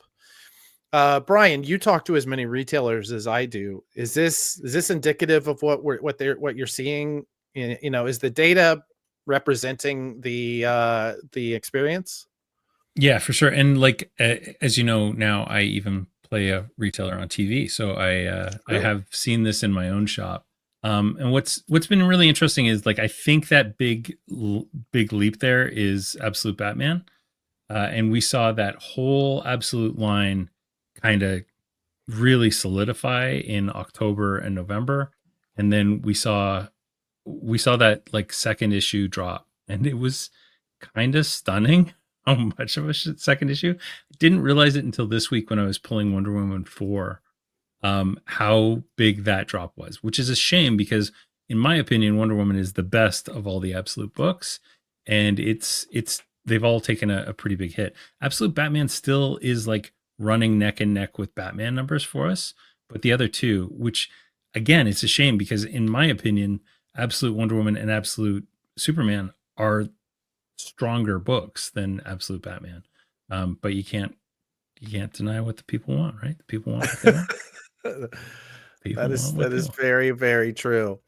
Brian, you talk to as many retailers as I do. Is this indicative of what you're seeing? Is the data representing the experience? Yeah, for sure. And like as you know now, I even play a retailer on TV, so I have seen this in my own shop. And what's been really interesting is, like, I think that big leap there is Absolute Batman. And we saw that whole Absolute line kind of really solidify in October and November. And then we saw that like second issue drop, and it was kind of stunning how much of a second issue. I didn't realize it until this week when I was pulling Wonder Woman 4. How big that drop was, which is a shame because in my opinion, Wonder Woman is the best of all the Absolute books, and they've all taken a pretty big hit. Absolute Batman still is like running neck and neck with Batman numbers for us, but the other two, which again, it's a shame because in my opinion, Absolute Wonder Woman and Absolute Superman are stronger books than Absolute Batman. But you can't deny what the people want, right? The people want what they want. That is very, very true.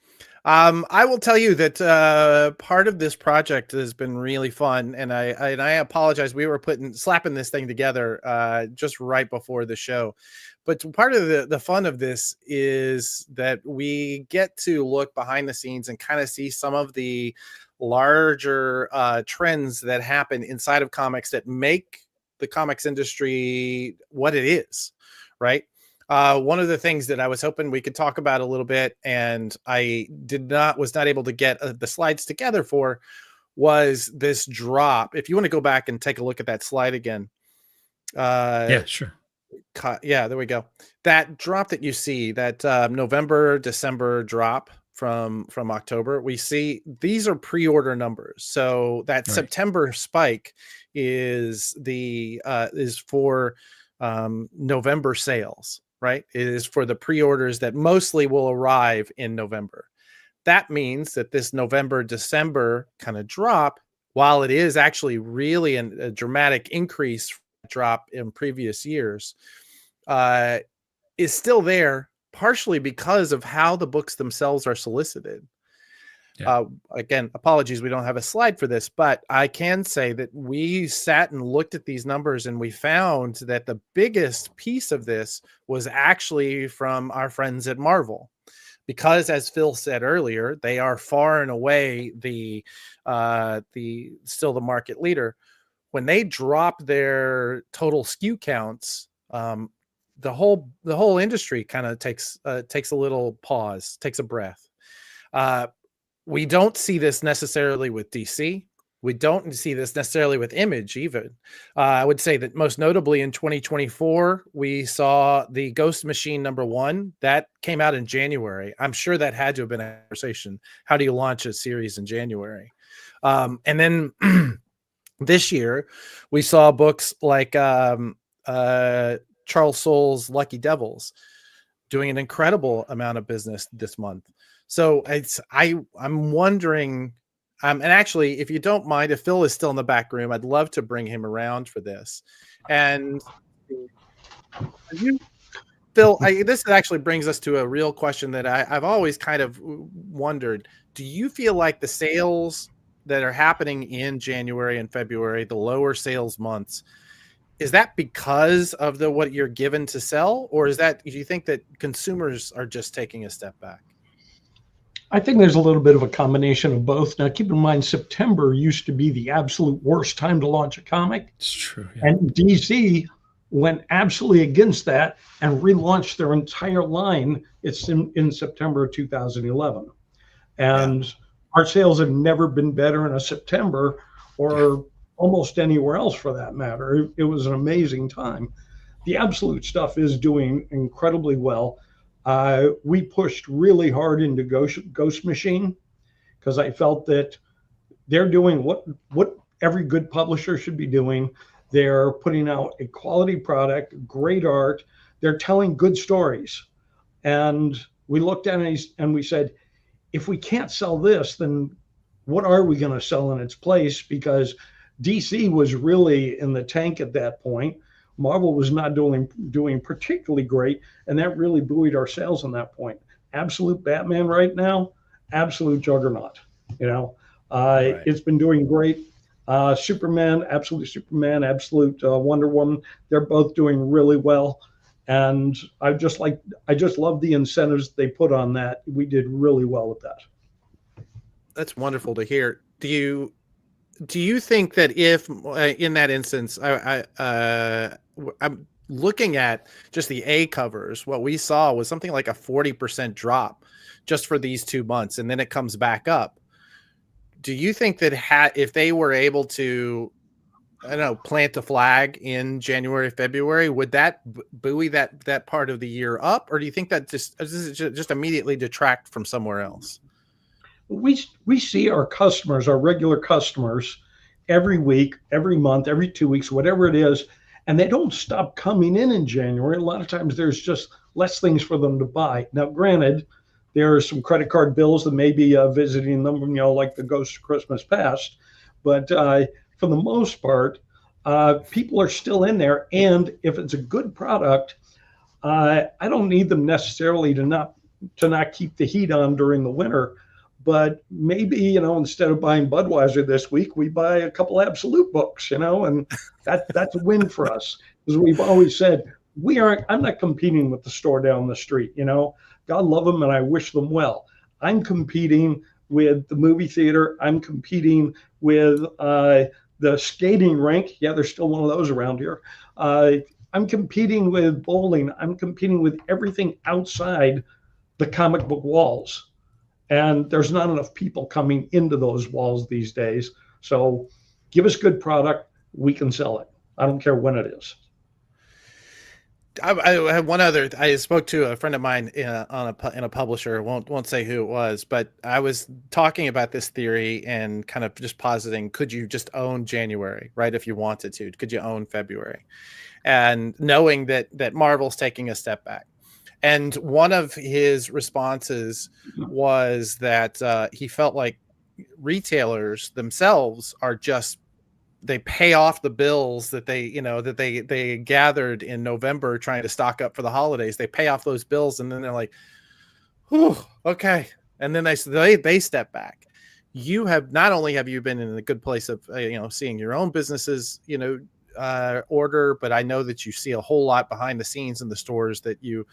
I will tell you that part of this project has been really fun, and I apologize. We were slapping this thing together just right before the show, but part of the fun of this is that we get to look behind the scenes and kind of see some of the larger trends that happen inside of comics that make the comics industry what it is, right? One of the things that I was hoping we could talk about a little bit, and I was not able to get the slides together for, was this drop. If you want to go back and take a look at that slide again. Yeah, sure. Yeah, there we go. That drop that you see, that November, December drop from October, we see these are pre-order numbers. So that September spike is for November sales. Right? It is for the pre-orders that mostly will arrive in November. that means that this November, December kind of drop, while it is actually really a dramatic increase drop in previous years, is still there, partially because of how the books themselves are solicited. Again, apologies, we don't have a slide for this, but I can say that we sat and looked at these numbers and we found that the biggest piece of this was actually from our friends at Marvel. Because, as Phil said earlier, they are far and away the still the market leader. When they drop their total SKU counts, the whole industry kind of takes a little pause, takes a breath. We don't see this necessarily with DC. We don't see this necessarily with Image even. I would say that most notably in 2024, we saw the Ghost Machine #1. That came out in January. I'm sure that had to have been a conversation. How do you launch a series in January? And then this year, we saw books like Charles Soule's Lucky Devils doing an incredible amount of business this month. So I'm wondering, and actually, if you don't mind, if Phil is still in the back room, I'd love to bring him around for this. And Phil, this actually brings us to a real question that I've always kind of wondered. Do you feel like the sales that are happening in January and February, the lower sales months, is that because of what you're given to sell, or do you think that consumers are just taking a step back? I think there's a little bit of a combination of both. Now, keep in mind, September used to be the absolute worst time to launch a comic. It's true. Yeah. And DC went absolutely against that and relaunched their entire line. It's in September of 2011. And our sales have never been better in a September or almost anywhere else for that matter. It was an amazing time. The absolute stuff is doing incredibly well. We pushed really hard into Ghost Machine because I felt that they're doing what every good publisher should be doing. They're putting out a quality product, great art. They're telling good stories. And we looked at it and we said, if we can't sell this, then what are we going to sell in its place? Because DC was really in the tank at that point. Marvel was not doing particularly great, and that really buoyed our sales on that point. Absolute Batman right now, absolute juggernaut. It's been doing great. Superman, absolute Wonder Woman. They're both doing really well, and I just love the incentives they put on that. We did really well with that. That's wonderful to hear. Do you think that if in that instance, I'm looking at just the A covers, what we saw was something like a 40% drop just for these 2 months, and then it comes back up. Do you think that if they were able to, I don't know, plant a flag in January, February, would that buoy that part of the year up, or do you think that just immediately detract from somewhere else? We see our customers, our regular customers, every week, every month, every 2 weeks, whatever it is, and they don't stop coming in January. A lot of times there's just less things for them to buy. Now, granted, there are some credit card bills that may be visiting them, like the Ghost of Christmas Past, but for the most part, people are still in there. And if it's a good product, I don't need them necessarily to not keep the heat on during the winter. But maybe, instead of buying Budweiser this week, we buy a couple Absolute books, and that's a win for us. Because we've always said, I'm not competing with the store down the street, God love them and I wish them well. I'm competing with the movie theater. I'm competing with the skating rink. Yeah, there's still one of those around here. I'm competing with bowling. I'm competing with everything outside the comic book walls. And there's not enough people coming into those walls these days. So give us good product. We can sell it. I don't care when it is. I have one other. I spoke to a friend of mine in a publisher. Won't say who it was, but I was talking about this theory and kind of just positing: could you just own January, right? If you wanted to, could you own February? And knowing that Marvel's taking a step back, And one of his responses was that he felt like retailers themselves are just, they pay off the bills that they gathered in November trying to stock up for the holidays. They pay off those bills, and then they're like, whew, okay. And then they step back. You have, not only have you been in a good place of seeing your own businesses order, but I know that you see a whole lot behind the scenes in the stores that you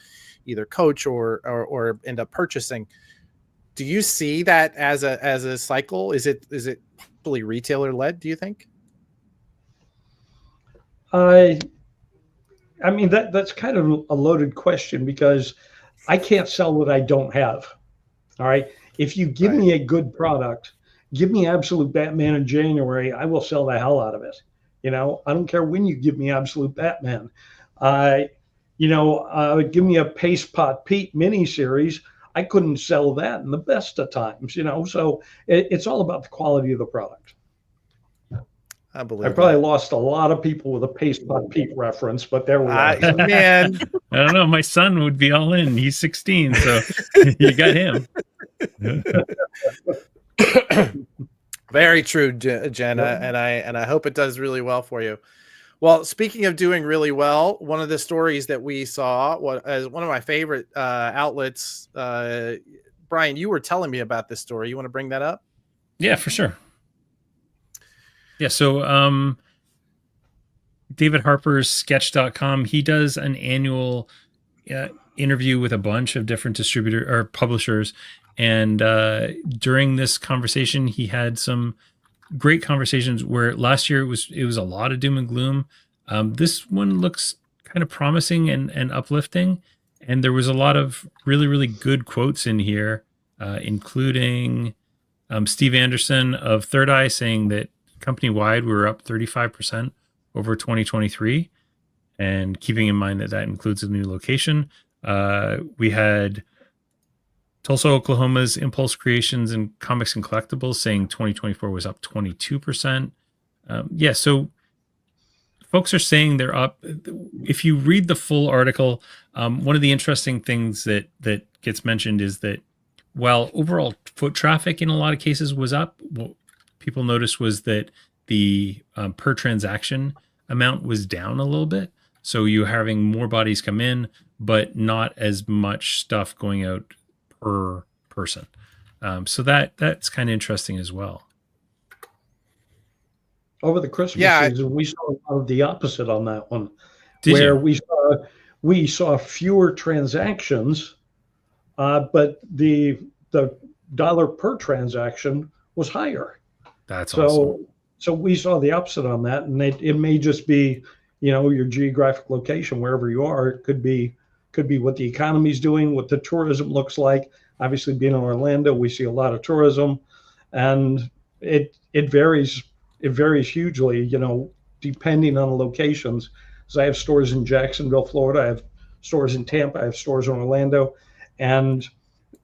either coach or end up purchasing. Do you see that as a cycle? Is it probably retailer led, do you think? I mean, that's kind of a loaded question, because I can't sell what I don't have. All right. If you give me a good product, give me Absolute Batman in January, I will sell the hell out of it. I don't care when you give me Absolute Batman. Give me a Paste Pot Pete miniseries. I couldn't sell that in the best of times, so it's all about the quality of the product. I believe I probably lost a lot of people with a Paste Pot Pete reference, but there we are. Man, I don't know. My son would be all in. He's 16, so you got him. Very true, Jenna, and I hope it does really well for you. Well, speaking of doing really well, one of the stories that we saw as one of my favorite outlets, Brian, you were telling me about this story. You want to bring that up? Yeah, for sure. Yeah, so David Harper's Sketch.com, he does an annual interview with a bunch of different distributor or publishers. And during this conversation, he had some great conversations where last year it was a lot of doom and gloom. This one looks kind of promising and uplifting. And there was a lot of really, really good quotes in here, including Steve Anderson of Third Eye saying that company-wide we were up 35% over 2023. And keeping in mind that includes a new location. We had Tulsa, Oklahoma's Impulse Creations and Comics and Collectibles saying 2024 was up 22%. So folks are saying they're up. If you read the full article, one of the interesting things that gets mentioned is that while overall foot traffic in a lot of cases was up, what people noticed was that the per transaction amount was down a little bit. So you're having more bodies come in, but not as much stuff going out per person. So that's kind of interesting as well. Over the Christmas season, we saw a lot of the opposite on that one, we saw fewer transactions, but the dollar per transaction was higher. That's awesome. So we saw the opposite on that, and it may just be, your geographic location wherever you are. It could be what the economy's doing, what the tourism looks like. Obviously, being in Orlando, we see a lot of tourism, and it varies. It varies hugely, depending on the locations. So I have stores in Jacksonville, Florida. I have stores in Tampa. I have stores in Orlando, and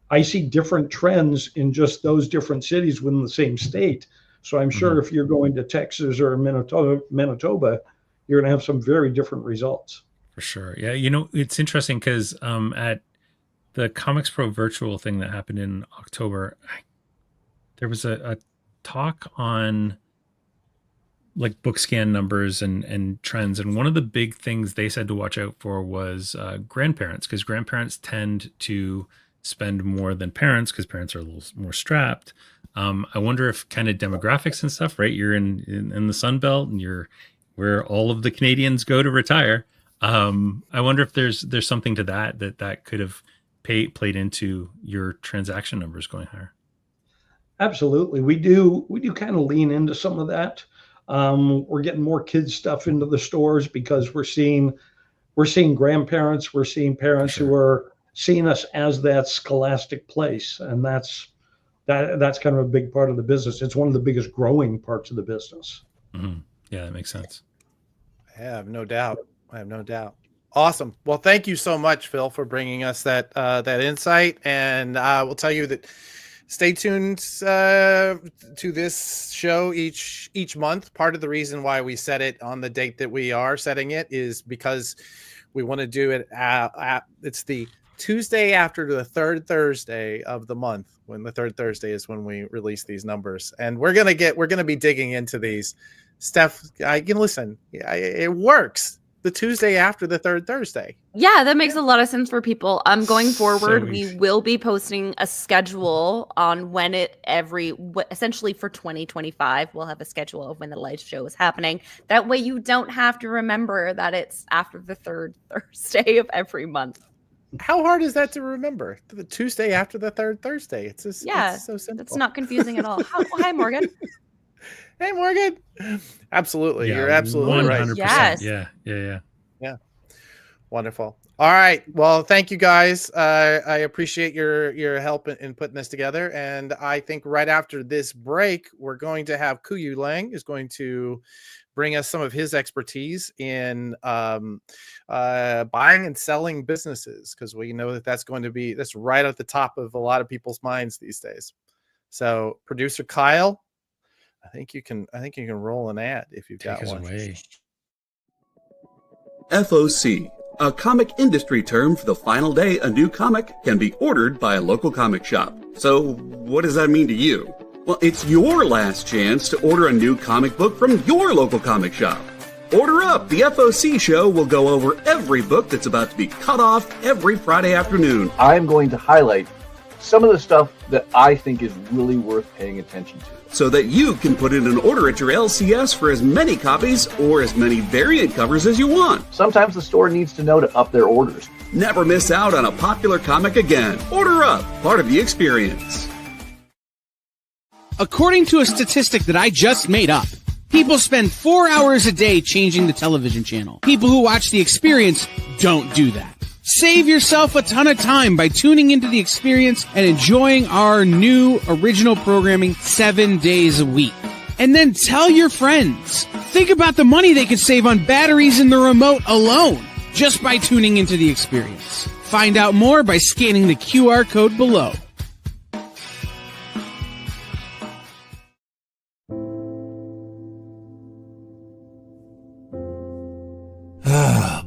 I see different trends in just those different cities within the same state. So I'm sure if you're going to Texas or Manitoba, you're going to have some very different results. For sure. Yeah. It's interesting because at the Comics Pro virtual thing that happened in October, there was a talk on like book scan numbers and trends. And one of the big things they said to watch out for was grandparents, because grandparents tend to spend more than parents because parents are a little more strapped. I wonder if kind of demographics and stuff, right? You're in the Sun Belt and you're where all of the Canadians go to retire. I wonder if there's something to that could have played into your transaction numbers going higher. Absolutely. We do kind of lean into some of that. We're getting more kids stuff into the stores because we're seeing grandparents, we're seeing parents who are seeing us as that scholastic place. And that's kind of a big part of the business. It's one of the biggest growing parts of the business. Mm-hmm. Yeah, that makes sense. I have no doubt. Awesome. Well, thank you so much, Phil, for bringing us that insight. And we'll tell you that stay tuned to this show each month. Part of the reason why we set it on the date that we are setting it is because we want to do it. It's the Tuesday after the third Thursday of the month, when the third Thursday is when we release these numbers. And we're going to be digging into these. Steph, I can listen. It works. The Tuesday after the third Thursday. Yeah, that makes a lot of sense for people. Going forward, we will be posting a schedule on when essentially for 2025, we'll have a schedule of when the live show is happening. That way you don't have to remember that it's after the third Thursday of every month. How hard is that to remember? The Tuesday after the third Thursday. It's so simple. It's not confusing at all. Hi, Morgan. Hey, Morgan. Absolutely. Yeah, You're absolutely 100%. right. Yes. Yeah. Wonderful. All right. Well, thank you guys. I appreciate your help in putting this together. And I think right after this break, we're going to have Kuyu Lang is going to bring us some of his expertise in buying and selling businesses, because we know that's right at the top of a lot of people's minds these days. So, producer Kyle, I think you can roll an ad if you've got one. Away. FOC, a comic industry term for the final day a new comic can be ordered by a local comic shop. So, what does that mean to you? Well, it's your last chance to order a new comic book from your local comic shop. Order up! The FOC show will go over every book that's about to be cut off every Friday afternoon. I'm going to highlight some of the stuff that I think is really worth paying attention to, so that you can put in an order at your LCS for as many copies or as many variant covers as you want. Sometimes the store needs to know to up their orders. Never miss out on a popular comic again. Order up, part of the experience. According to a statistic that I just made up, people spend 4 hours a day changing the television channel. People who watch The Experience don't do that. Save yourself a ton of time by tuning into The Experience and enjoying our new original programming 7 days a week. And then tell your friends. Think about the money they could save on batteries in the remote alone just by tuning into The Experience. Find out more by scanning the QR code below.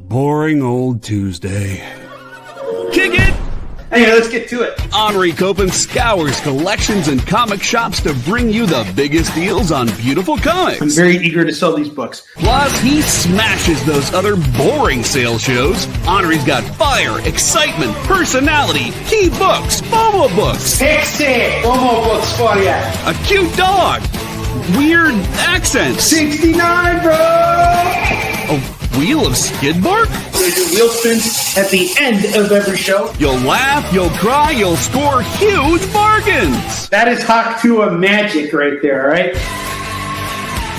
Boring old Tuesday. Kick it! Anyway, let's get to it. Henri Copen scours collections and comic shops to bring you the biggest deals on beautiful comics. I'm very eager to sell these books. Plus, he smashes those other boring sales shows. Henri's got fire, excitement, personality, key books, Momo books. Pixie! Momo books for you. A cute dog. Weird accents. 69, bro! A wheel of skid bark? They do wheel spins at the end of every show. You'll laugh, you'll cry, you'll score huge bargains. That is Hawk 2 of magic right there, right?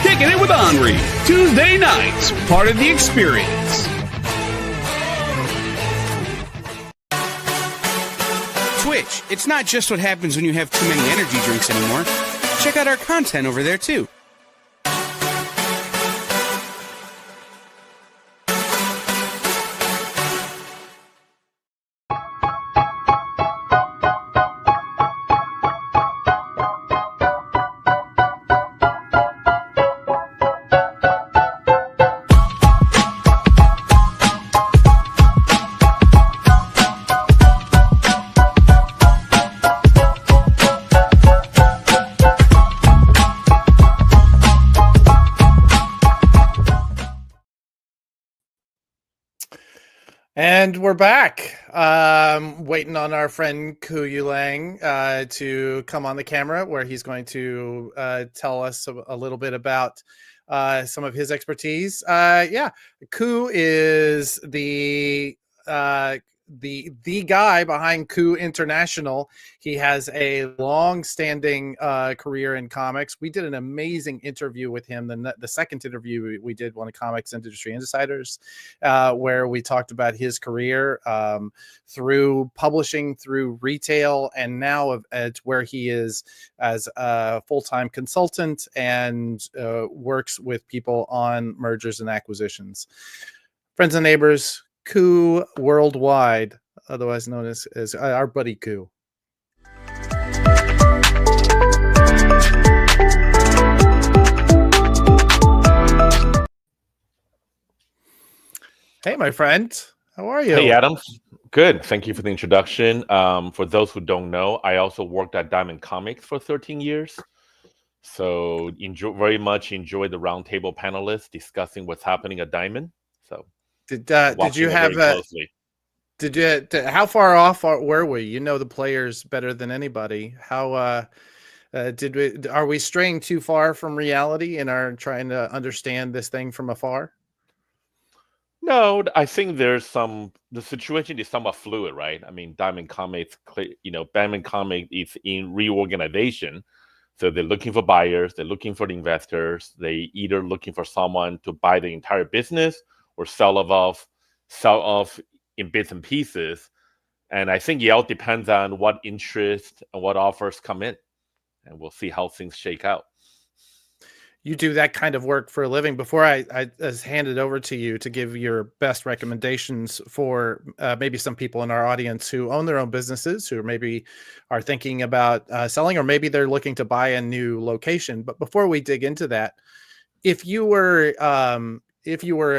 Kicking it with Henri. Tuesday nights, part of the experience. Twitch, it's not just what happens when you have too many energy drinks anymore. Check out our content over there, too. And we're back. Waiting on our friend Kuyu Lang to come on the camera, where he's going to tell us a little bit about some of his expertise. Ku is the guy behind Ku International. He has a long-standing career in comics. We did an amazing interview with him. The second interview we did, one of Comics Industry Insiders, where we talked about his career through publishing, through retail, and now it's where he is as a full-time consultant and works with people on mergers and acquisitions. Friends and neighbors, Ku Worldwide, otherwise known as our buddy Ku. Hey, my friend. How are you? Hey, Adam. Good. Thank you for the introduction. For those who don't know, I also worked at Diamond Comics for 13 years. So very much enjoy the roundtable panelists discussing what's happening at Diamond. So did watching you it have very closely. how far off were we? You know the players better than anybody. How are we straying too far from reality and are trying to understand this thing from afar? No, I think the situation is somewhat fluid, right? I mean, Diamond Comics, Diamond Comics is in reorganization. So they're looking for buyers, they're looking for the investors, they either looking for someone to buy the entire business or sell off in bits and pieces. And I think it all depends on what interest and what offers come in. And we'll see how things shake out. You do that kind of work for a living. Before I hand it over to you to give your best recommendations for maybe some people in our audience who own their own businesses, who maybe are thinking about selling, or maybe they're looking to buy a new location. But before we dig into that, if you were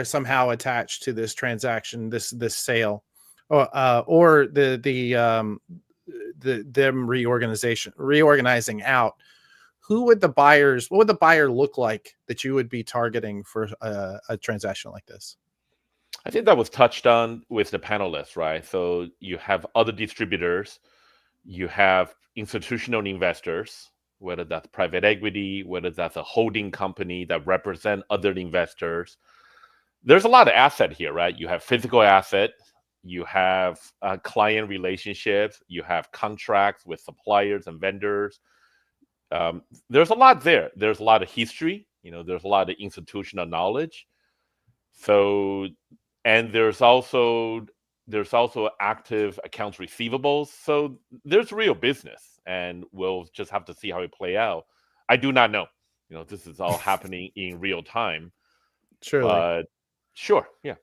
somehow attached to this transaction, this sale, or them reorganizing out, what would the buyer look like that you would be targeting for a transaction like this? I think that was touched on with the panelists, right? So you have other distributors, you have institutional investors, whether that's private equity, whether that's a holding company that represent other investors. There's a lot of asset here, right? You have physical asset, you have client relationships, you have contracts with suppliers and vendors. There's a lot there. There's a lot of history. There's a lot of institutional knowledge. So, and there's also active accounts receivables. So there's real business, and we'll just have to see how it play out. I do not know. This is all happening in real time. Surely. Sure. Yeah.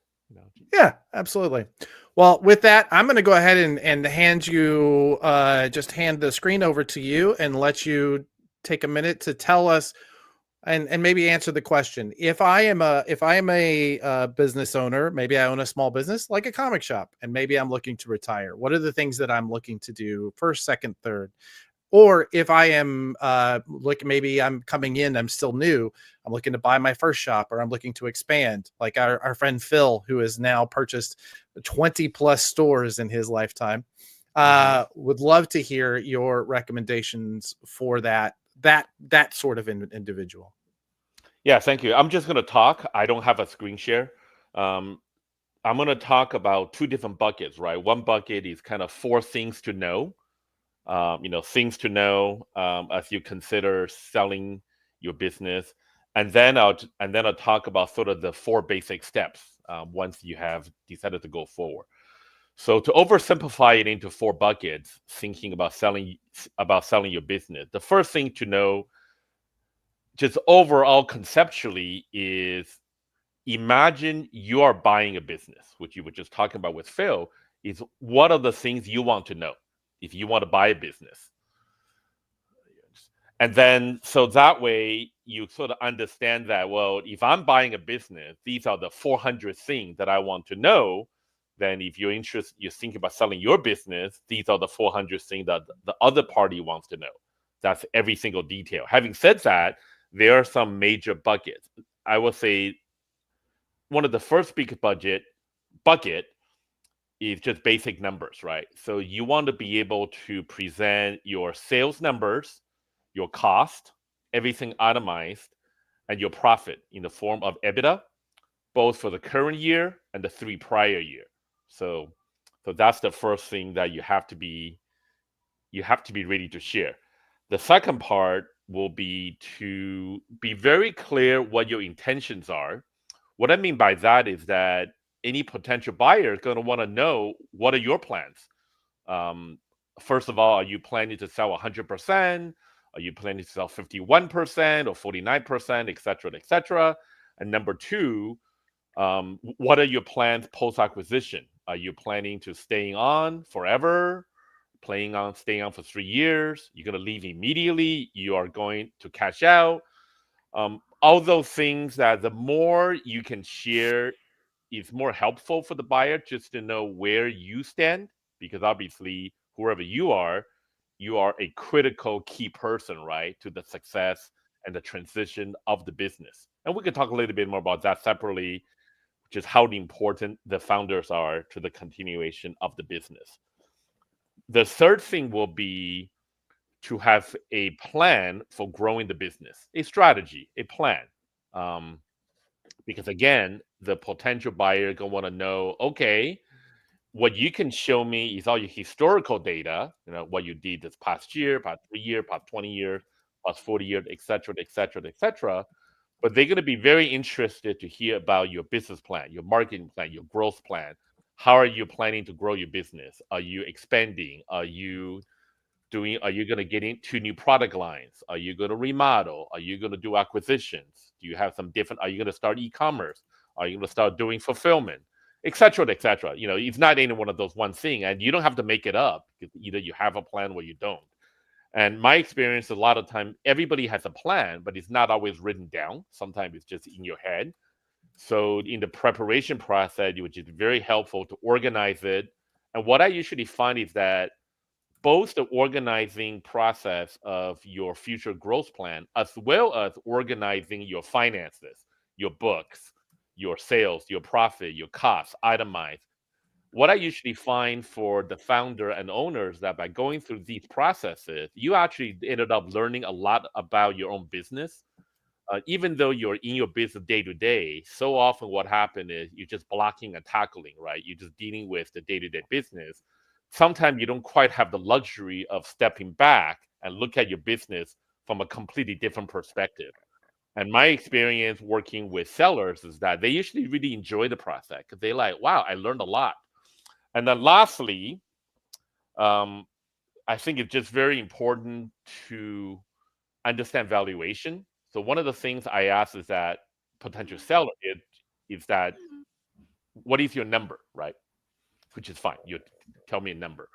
Yeah, absolutely. Well, with that, I'm going to go ahead and hand the screen over to you and let you take a minute to tell us and maybe answer the question. If I am a business owner, maybe I own a small business like a comic shop, and maybe I'm looking to retire. What are the things that I'm looking to do first, second, third? Or if I am maybe I'm coming in, I'm still new, I'm looking to buy my first shop, or I'm looking to expand, like our friend Phil, who has now purchased 20 plus stores in his lifetime. Would love to hear your recommendations for that sort of individual. Yeah, thank you. I'm just going to talk. I don't have a screen share. I'm going to talk about two different buckets, right? One bucket is kind of 4 things to know. Things to know as you consider selling your business, and then I'll talk about sort of the 4 basic steps once you have decided to go forward. So to oversimplify it into 4 buckets, thinking about selling your business, the first thing to know, just overall conceptually, is imagine you are buying a business, which you were just talking about with Phil. Is what are the things you want to know if you want to buy a business? And then, so that way you sort of understand that, well, if I'm buying a business, these are the 400 things that I want to know. Then if you're thinking about selling your business, these are the 400 things that the other party wants to know. That's every single detail. Having said that, there are some major buckets. I would say one of the first big bucket is just basic numbers, right? So you want to be able to present your sales numbers, your cost, everything itemized, and your profit in the form of EBITDA, both for the current year and the 3 prior year. So that's the first thing that you have to be ready to share. The second part will be to be very clear what your intentions are. What I mean by that is that any potential buyer is going to want to know, what are your plans? First of all, are you planning to sell 100%? Are you planning to sell 51% or 49%, et cetera, et cetera? And number 2, what are your plans post-acquisition? Are you planning to staying on forever? Staying on for 3 years? You're going to leave immediately? You are going to cash out? All those things, that the more you can share it's more helpful for the buyer just to know where you stand, because obviously whoever you are a critical key person, right, to the success and the transition of the business. And we could talk a little bit more about that separately, which is how important the founders are to the continuation of the business. The third thing will be to have a plan for growing the business, a strategy, a plan. Because again, the potential buyer gonna want to know, okay, what you can show me is all your historical data, what you did this past year, past 3 years, past 20 years, past 40 years, et cetera, et cetera, et cetera. But they're going to be very interested to hear about your business plan, your marketing plan, your growth plan. How are you planning to grow your business? Are you expanding? Are you going to get into new product lines? Are you going to remodel? Are you going to do acquisitions? Do you have some different, are you going to start e-commerce? Are you going to start doing fulfillment? Et cetera, et cetera. It's not any one of those one thing, and you don't have to make it up. Either you have a plan or you don't. And my experience, a lot of time, everybody has a plan, but it's not always written down. Sometimes it's just in your head. So in the preparation process, which is very helpful to organize it. And what I usually find is that both the organizing process of your future growth plan, as well as organizing your finances, your books, your sales, your profit, your costs, itemized. What I usually find for the founder and owners that by going through these processes, you actually ended up learning a lot about your own business. Even though you're in your business day to day, so often what happens is you're just blocking and tackling, right? You're just dealing with the day-to-day business. Sometimes you don't quite have the luxury of stepping back and look at your business from a completely different perspective. And my experience working with sellers is that they usually really enjoy the process because they're like, wow, I learned a lot. And then lastly, I think it's just very important to understand valuation. So one of the things I ask is that potential seller is that, what is your number, right? Which is fine. You tell me a number.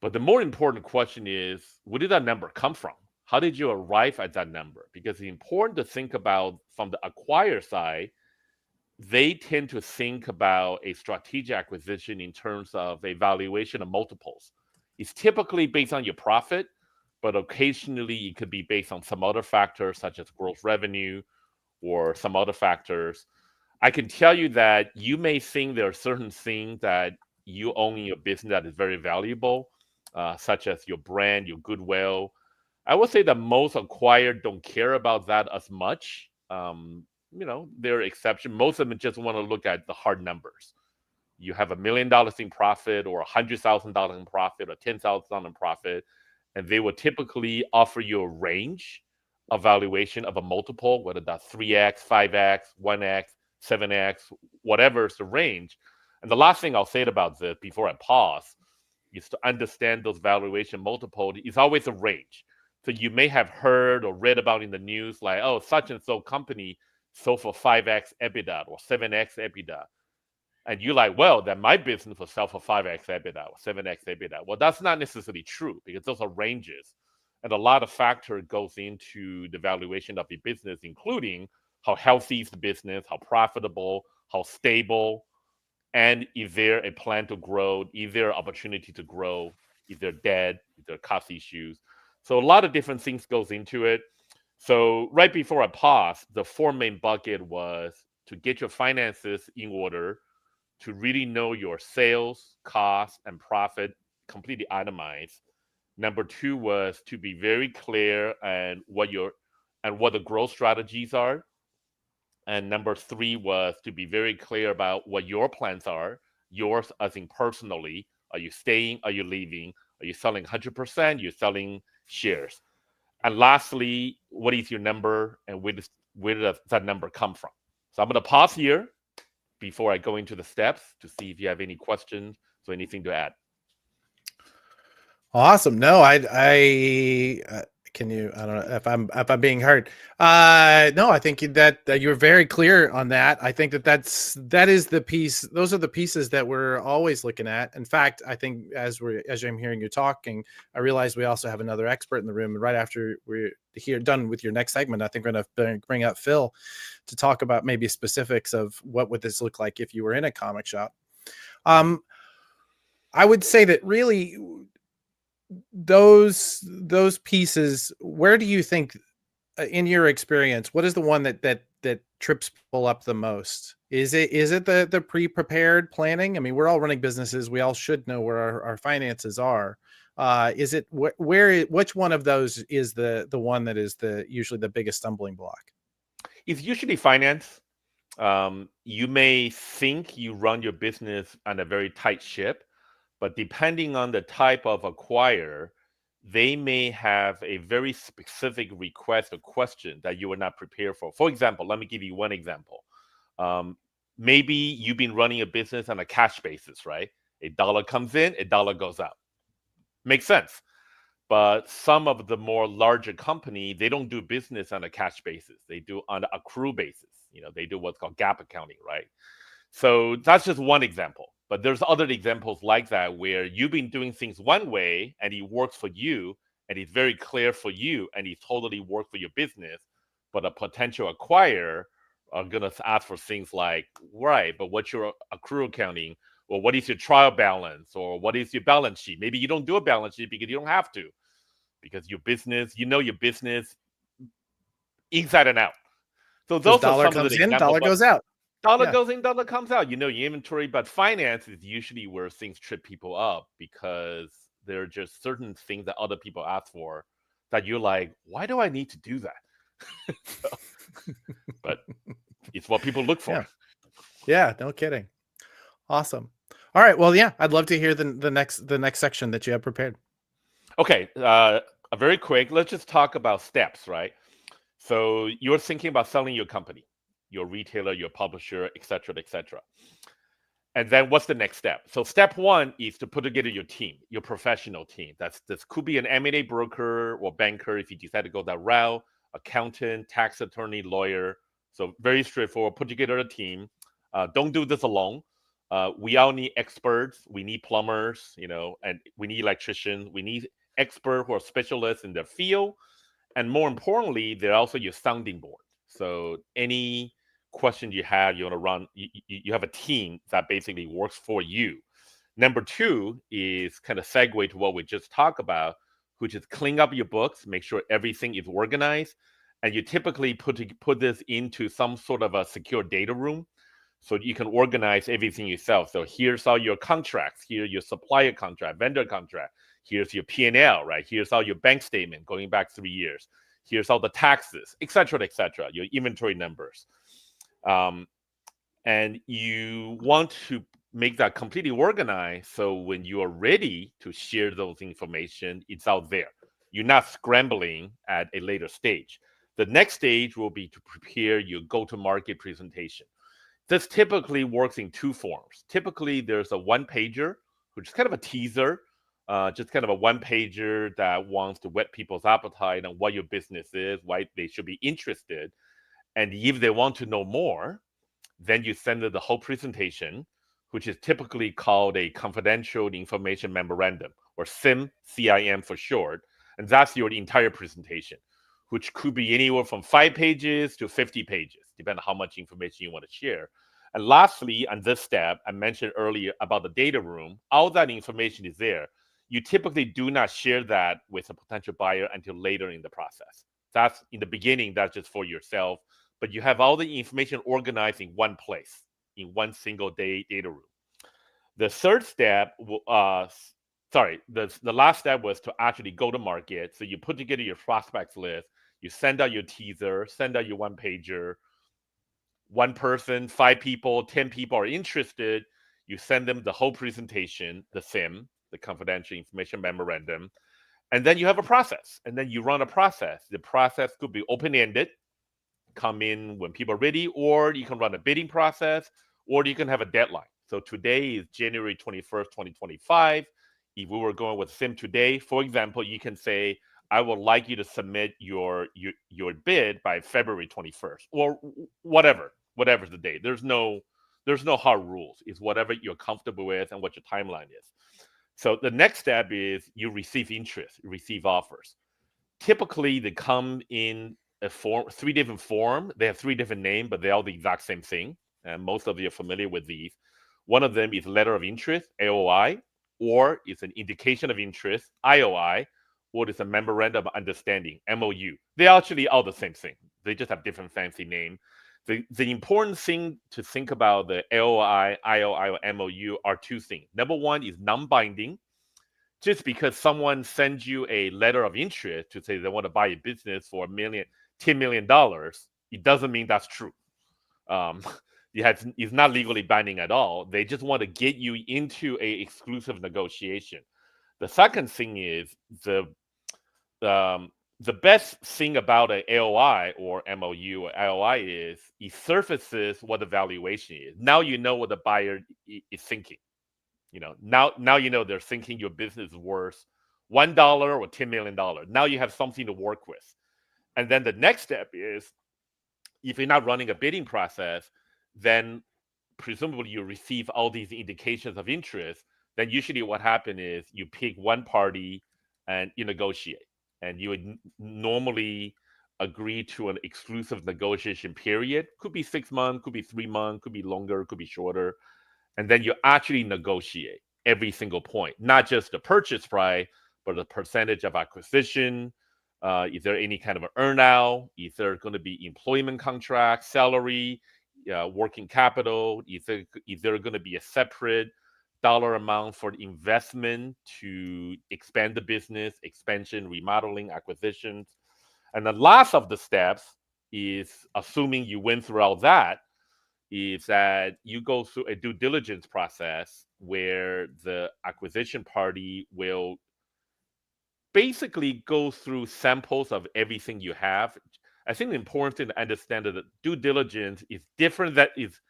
But the more important question is, where did that number come from? How did you arrive at that number? Because it's important to think about from the acquirer side, they tend to think about a strategic acquisition in terms of a valuation of multiples. It's typically based on your profit, but occasionally it could be based on some other factors such as gross revenue or some other factors. I can tell you that you may think there are certain things that you own in your business that is very valuable, such as your brand, your goodwill. I would say that most acquired don't care about that as much. There are exceptions. Most of them just want to look at the hard numbers. You have $1 million in profit, or $100,000 in profit, or $10,000 in profit, and they will typically offer you a range of valuation of a multiple, whether that's 3x, 5x, 1x, 7x, whatever is the range. And the last thing I'll say about this before I pause is to understand those valuation multiples is always a range. So you may have heard or read about in the news like, oh, such and so company sold for 5x EBITDA or 7x EBITDA. And you're like, well, then my business will sell for 5x EBITDA or 7x EBITDA. Well, that's not necessarily true because those are ranges. And a lot of factor goes into the valuation of the business, including how healthy is the business, how profitable, how stable, and is there a plan to grow, is there an opportunity to grow, is there debt, is there cost issues. So a lot of different things goes into it. So right before I paused, the 4 main bucket was to get your finances in order, to really know your sales, cost, and profit completely itemized. Number 2 was to be very clear and what the growth strategies are. And number 3 was to be very clear about what your plans are, yours as in personally. Are you staying? Are you leaving? Are you selling 100%? You're selling shares. And lastly, what is your number and where does that number come from? So I'm going to pause here before I go into the steps to see if you have any questions or anything to add. Awesome. No, I Can you? I don't know if I'm being heard. No, I think that you're very clear on that. I think that is the piece. Those are the pieces that we're always looking at. In fact, I think as I'm hearing you talking, I realize we also have another expert in the room. And right after we're done with your next segment, I think we're going to bring up Phil to talk about maybe specifics of what would this look like if you were in a comic shop. I would say that really those pieces, where do you think, in your experience, what is the one that trips people up the most? Is it the pre-prepared planning? I mean, we're all running businesses. We all should know where our finances are. Is it which one of those is the one that is usually the biggest stumbling block? It's usually finance. You may think you run your business on a very tight ship, but depending on the type of acquirer, they may have a very specific request or question that you were not prepared for. For example, let me give you one example. Maybe you've been running a business on a cash basis, right? $1 comes in, $1 goes out. Makes sense. But some of the more larger company, they don't do business on a cash basis. They do on an accrue basis. They do what's called GAAP accounting, right? So that's just one example. But there's other examples like that where you've been doing things one way and it works for you and it's very clear for you and it totally works for your business. But a potential acquirer are going to ask for things like, right, but what's your accrue accounting? Or what is your trial balance? Or what is your balance sheet? Maybe you don't do a balance sheet because you don't have to. Because your business, your business inside and out. So those dollar are some comes of the in, examples, dollar goes out. Dollar goes in, dollar comes out. Your inventory, but finance is usually where things trip people up because there are just certain things that other people ask for that you're like, why do I need to do that? But it's what people look for. Yeah, no kidding. Awesome. All right. Well, yeah, I'd love to hear the next section that you have prepared. Okay. Very quick. Let's just talk about steps, right? So you're thinking about selling your company, your retailer, your publisher, etc., etc. And then what's the next step? So step one is to put together your team, your professional team. This could be an M&A broker or banker if you decide to go that route, accountant, tax attorney, lawyer. So very straightforward. Put together a team. Don't do this alone. We all need experts. We need plumbers, and we need electricians. We need experts who are specialists in their field. And more importantly, they're also your sounding board. So any question you have, you want to run, you have a team that basically works for you. Number two is kind of segue to what we just talked about, which is clean up your books, make sure everything is organized. And you typically put this into some sort of a secure data room so you can organize everything yourself. So here's all your contracts, here's your supplier contract, vendor contract, here's your P&L, right? Here's all your bank statement going back 3 years. Here's all the taxes, et cetera, your inventory numbers. And you want to make that completely organized so when you are ready to share those information, it's out there. You're not scrambling at a later stage. The next stage will be to prepare your go-to-market presentation. This typically works in two forms. Typically, there's a one-pager, which is kind of a teaser, just kind of a one-pager that wants to whet people's appetite on what your business is, why they should be interested. And if they want to know more, then you send them the whole presentation, which is typically called a confidential information memorandum, or CIM, CIM for short. And that's your entire presentation, which could be anywhere from 5 pages to 50 pages, depending on how much information you want to share. And lastly, on this step, I mentioned earlier about the data room. All that information is there. You typically do not share that with a potential buyer until later in the process. That's in the beginning, that's just for yourself. But you have all the information organized in one place, in one single data room. The third step, the last step was to actually go to market. So you put together your prospects list, you send out your teaser, send out your one-pager. One person, 5 people, 10 people are interested. You send them the whole presentation, the CIM, the confidential information memorandum, and then you have a process. And then you run a process. The process could be open-ended, come in when people are ready, or you can run a bidding process, or you can have a deadline. So today is January 21st, 2025. If we were going with CIM today, for example, you can say, I would like you to submit your bid by February 21st or whatever's the date. There's no hard rules. It's whatever you're comfortable with and what your timeline is. So the next step is you receive interest, you receive offers. Typically, they come in a form, 3 different forms. They have 3 different names, but they're all the exact same thing. And most of you are familiar with these. One of them is letter of interest, AOI, or it's an indication of interest, IOI, or it's a memorandum of understanding, MOU. They're actually all the same thing. They just have different fancy names. The important thing to think about the AOI, IOI, or MOU are 2 things. Number one is non-binding. Just because someone sends you a letter of interest to say they want to buy a business for $10 million, it doesn't mean that's true. It's not legally binding at all. They just want to get you into a exclusive negotiation. The second thing is the best thing about an AOI or MOU or IOI is it surfaces what the valuation is. Now you know what the buyer is thinking. Now you know they're thinking your business is worth $1 or $10 million. Now you have something to work with. And then the next step is, if you're not running a bidding process, then presumably you receive all these indications of interest. Then usually what happens is you pick one party and you negotiate. And you would normally agree to an exclusive negotiation period. Could be 6 months, could be 3 months, could be longer, could be shorter. And then you actually negotiate every single point, not just the purchase price, but the percentage of acquisition. Is there any kind of an earnout? Is there going to be employment contract, salary, working capital? Is there going to be a separate dollar amount for investment to expand the business, expansion, remodeling, acquisitions? And the last of the steps is, assuming you went through all that, is that you go through a due diligence process where the acquisition party will basically go through samples of everything you have. I think the important thing to understand is that due diligence is different. That is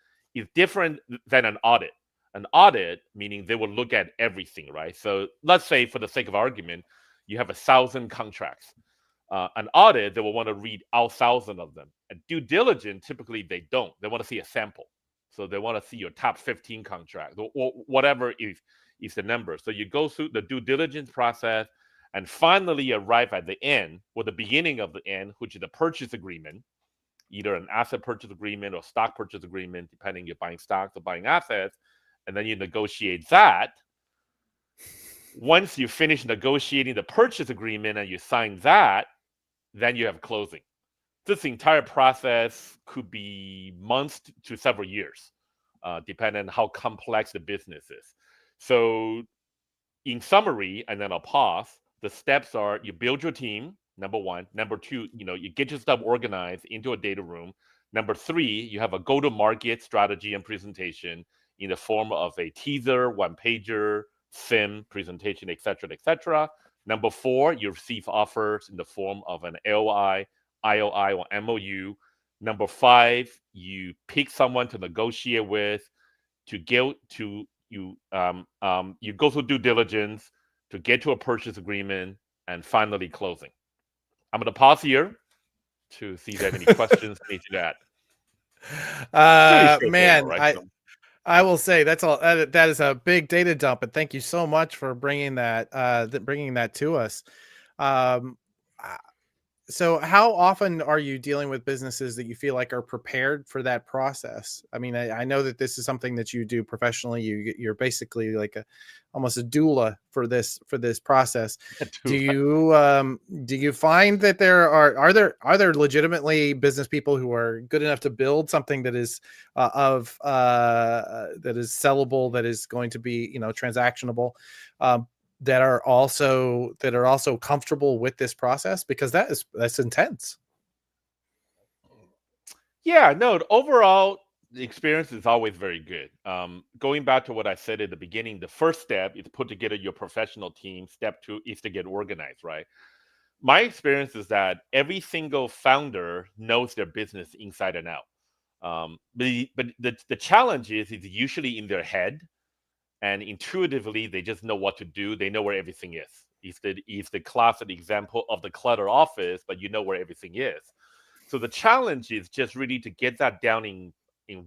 different than an audit. An audit, meaning they will look at everything, right? So let's say, for the sake of argument, you have 1,000 contracts. An audit, they will want to read all 1,000 of them. A due diligence, typically they don't. They want to see a sample. So they want to see your top 15 contracts or whatever is the number. So you go through the due diligence process and finally arrive at the end, or the beginning of the end, which is the purchase agreement, either an asset purchase agreement or stock purchase agreement, depending you're buying stocks or buying assets. And then you negotiate that. Once you finish negotiating the purchase agreement and you sign that, then you have closing. This entire process could be months to several years, depending on how complex the business is. So in summary, and then I'll pause, the steps are: you build your team, number one. Number two, you get your stuff organized into a data room. Number three, you have a go-to-market strategy and presentation in the form of a teaser, one-pager, SIM presentation, etc. Number four, you receive offers in the form of an LOI, IOI, or MOU. Number five, you pick someone to negotiate with, you go through due diligence to get to a purchase agreement, and finally closing. I'm going to pause here to see if there are any questions to that. Man, right? I will say that's all. That is a big data dump, and thank you so much for bringing that to us. So how often are you dealing with businesses that you feel like are prepared for that process? I mean, I know that this is something that you do professionally. You're basically like almost a doula for this process. Do you find that are there legitimately business people who are good enough to build something that is that is sellable, that is going to be transactionable, that are also comfortable with this process? Because that's intense. Yeah, no, overall the experience is always very good. Going back to what I said at the beginning, the first step is put together your professional team. Step two is to get organized, right? My experience is that every single founder knows their business inside and out. But the challenge is usually in their head, and intuitively they just know what to do. They know where everything is. It's the classic example of the clutter office, but you know where everything is. So the challenge is just really to get that down in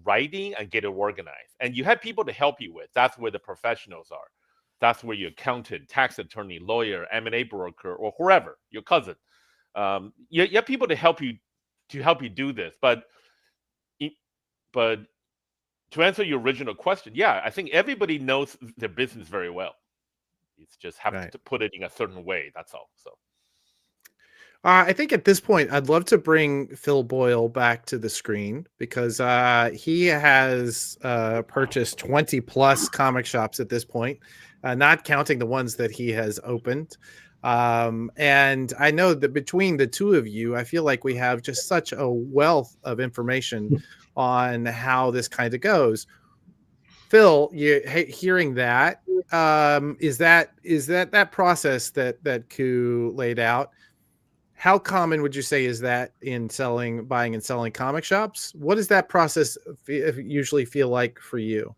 writing and get it organized. And you have people to help you with. That's where the professionals are. That's where your accountant, tax attorney, lawyer, M&A broker, or whoever, your cousin. You have people to help you do this. But to answer your original question, yeah, I think everybody knows their business very well. It's just have to put it in a certain way. That's all. So. I think at this point, I'd love to bring Phil Boyle back to the screen because he has purchased 20 plus comic shops at this point, not counting the ones that he has opened. And I know that between the two of you, I feel like we have just such a wealth of information on how this kind of goes. Phil, you hearing that? Is that process that Ku laid out? How common would you say is that in buying and selling comic shops? What does that process usually feel like for you?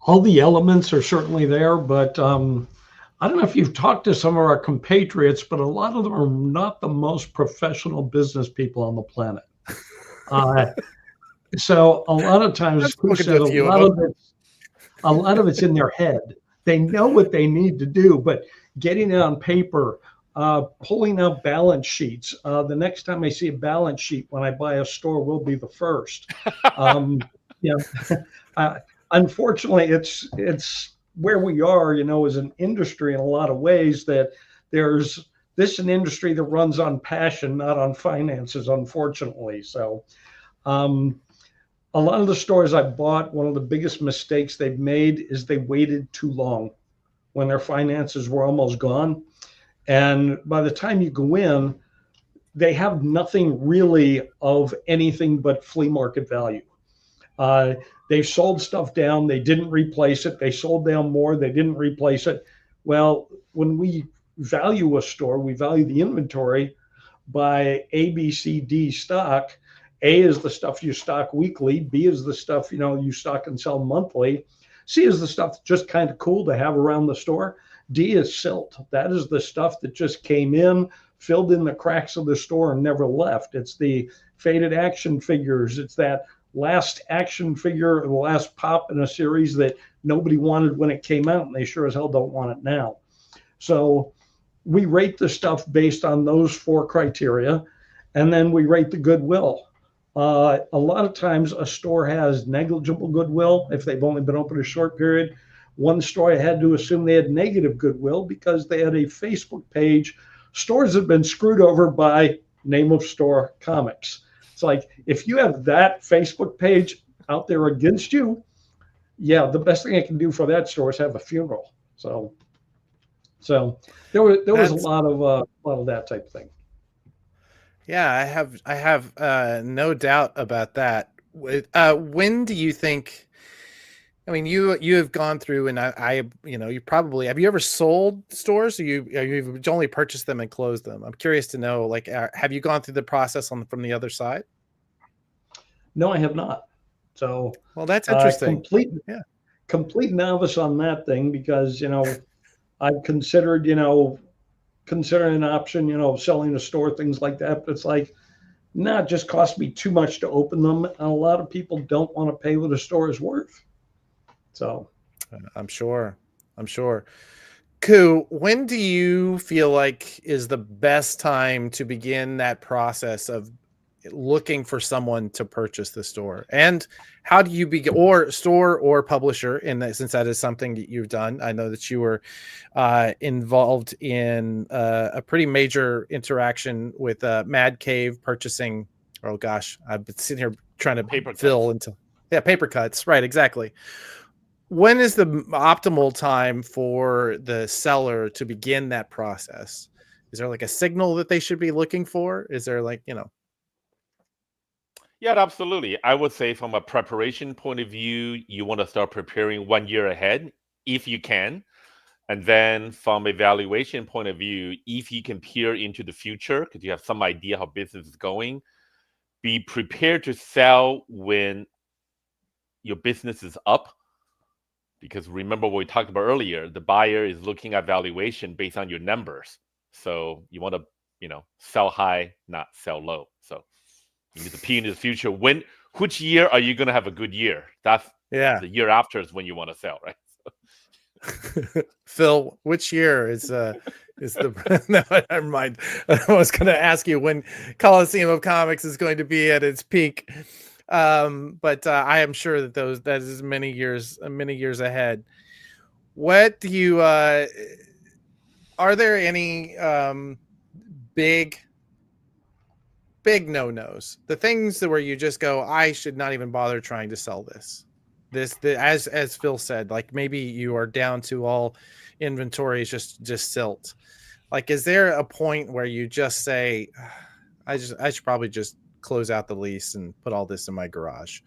All the elements are certainly there, but I don't know if you've talked to some of our compatriots, but a lot of them are not the most professional business people on the planet. So a lot of times, a lot of it's in their head. They know what they need to do, but getting it on paper, pulling out balance sheets. The next time I see a balance sheet when I buy a store will be the first. Unfortunately, it's where we are, as an industry in a lot of ways, that this is an industry that runs on passion, not on finances, unfortunately. So a lot of the stores I bought, one of the biggest mistakes they've made is they waited too long when their finances were almost gone. And by the time you go in, they have nothing really of anything but flea market value. They've sold stuff down. They didn't replace it. They sold down more. They didn't replace it. Well, when we value a store, we value the inventory by A, B, C, D stock. A is the stuff you stock weekly. B is the stuff, you stock and sell monthly. C is the stuff that's just kind of cool to have around the store. D is silt. That is the stuff that just came in, filled in the cracks of the store and never left. It's the faded action figures. It's that last action figure, the last pop in a series that nobody wanted when it came out, and they sure as hell don't want it now. So we rate the stuff based on those 4 criteria, and then we rate the goodwill. A lot of times a store has negligible goodwill if they've only been open a short period. One store I had to assume they had negative goodwill because they had a Facebook page. Stores have been screwed over by name of store comics. It's like, if you have that Facebook page out there against you, yeah, the best thing I can do for that store is have a funeral. So there was a lot of that type of thing. Yeah, I have no doubt about that. When do you think? I mean, you have gone through, and you probably have. You ever sold stores? Or you've only purchased them and closed them? I'm curious to know. Like, have you gone through the process from the other side? No, I have not. So, well, that's interesting. Complete novice on that thing because I've considered considering an option, selling a store, things like that. But it's like, it just cost me too much to open them. And a lot of people don't want to pay what a store is worth. So I'm sure. Ku, when do you feel like is the best time to begin that process of looking for someone to purchase the store? And how do you begin, or store or publisher, since that is something that you've done? I know that you were involved in a pretty major interaction with Mad Cave purchasing. Oh gosh, I've been sitting here trying to paper cuts. Right, exactly. When is the optimal time for the seller to begin that process? Is there like a signal that they should be looking for? Is there Yeah, absolutely. I would say from a preparation point of view, you want to start preparing 1 year ahead if you can. And then from a valuation point of view, if you can peer into the future, because you have some idea how business is going, be prepared to sell when your business is up. Because remember what we talked about earlier, the buyer is looking at valuation based on your numbers. So you want to, sell high, not sell low. So you need to peek into the future. Which year are you going to have a good year? That's the year after is when you want to sell, right? Phil, which year is the no, never mind. I was going to ask you when Coliseum of Comics is going to be at its peak. But I am sure that that is many years ahead. What do you are there any big no-nos, the things that where you just go, I should not even bother trying to sell this as Phil said, like maybe you are down to all inventory is just silt. Like, is there a point where you just say, I should probably just close out the lease and put all this in my garage?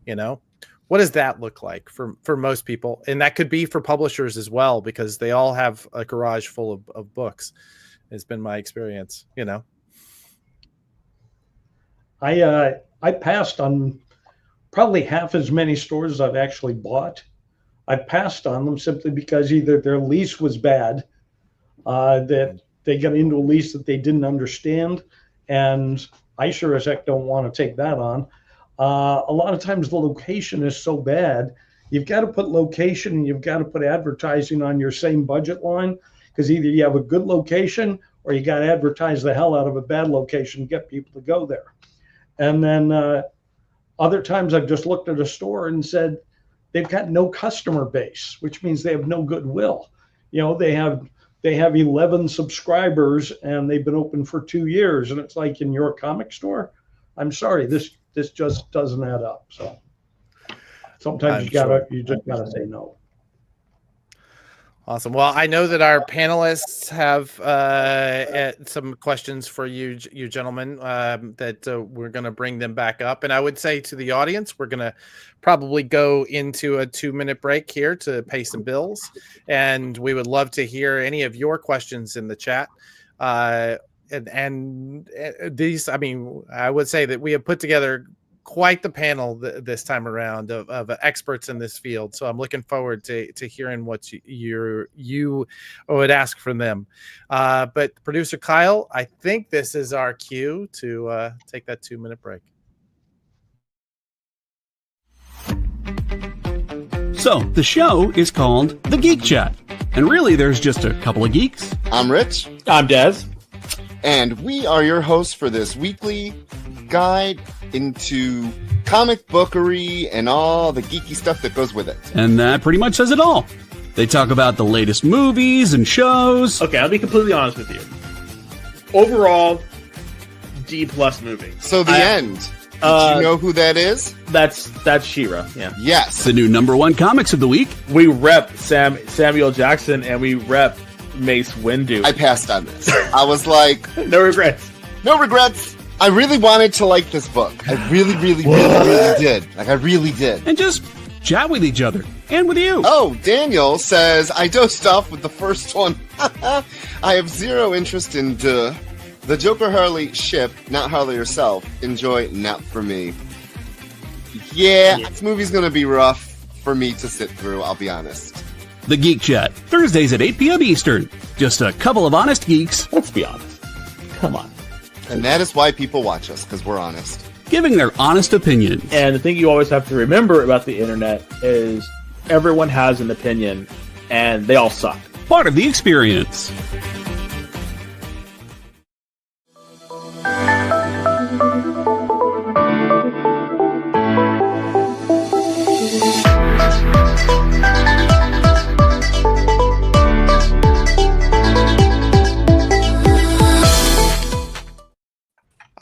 What does that look like for most people? And that could be for publishers as well, because they all have a garage full of books. It's been my experience. I passed on probably half as many stores as I've actually bought. I passed on them simply because either their lease was bad, that they got into a lease that they didn't understand, and I sure as heck don't want to take that on. A lot of times the location is so bad, you've got to put location and you've got to put advertising on your same budget line, because either you have a good location or you got to advertise the hell out of a bad location to get people to go there. And then other times I've just looked at a store and said, they've got no customer base, which means they have no goodwill. They have 11 subscribers and they've been open for 2 years. And it's like, in your comic store, I'm sorry, this just doesn't add up. So sometimes you just gotta say no. Awesome. Well, I know that our panelists have some questions for you gentlemen, that we're going to bring them back up. And I would say to the audience, we're going to probably go into a 2-minute break here to pay some bills. And we would love to hear any of your questions in the chat. And these, I would say that we have put together quite the panel this time around of experts in this field. So I'm looking forward to hearing what you would ask from them. But producer Kyle, I think this is our cue to take that 2-minute break. So the show is called The Geek Chat. And really, there's just a couple of geeks. I'm Rich. I'm Dez. And we are your hosts for this weekly guide into comic bookery and all the geeky stuff that goes with it. And that pretty much says it all. They talk about the latest movies and shows. Okay, I'll be completely honest with you. Overall, D+ movie. So the end. Did you know who that is? That's She-Ra, yeah. Yes. The new #1 comics of the week. We rep Samuel Jackson and we rep Mace Windu. I passed on this. I was like... No regrets. No regrets. I really wanted to like this book. I really did. Like, I really did. And just chat with each other. And with you. Oh, Daniel says, I dozed off with the first one. I have zero interest in the Joker Harley ship, not Harley herself. Enjoy, not for me. Yeah, this movie's going to be rough for me to sit through, I'll be honest. The Geek Chat, Thursdays at 8 p.m. Eastern. Just a couple of honest geeks. Let's be honest. Come on. And that is why people watch us, because we're honest. Giving their honest opinions. And the thing you always have to remember about the internet is everyone has an opinion, and they all suck. Part of the experience.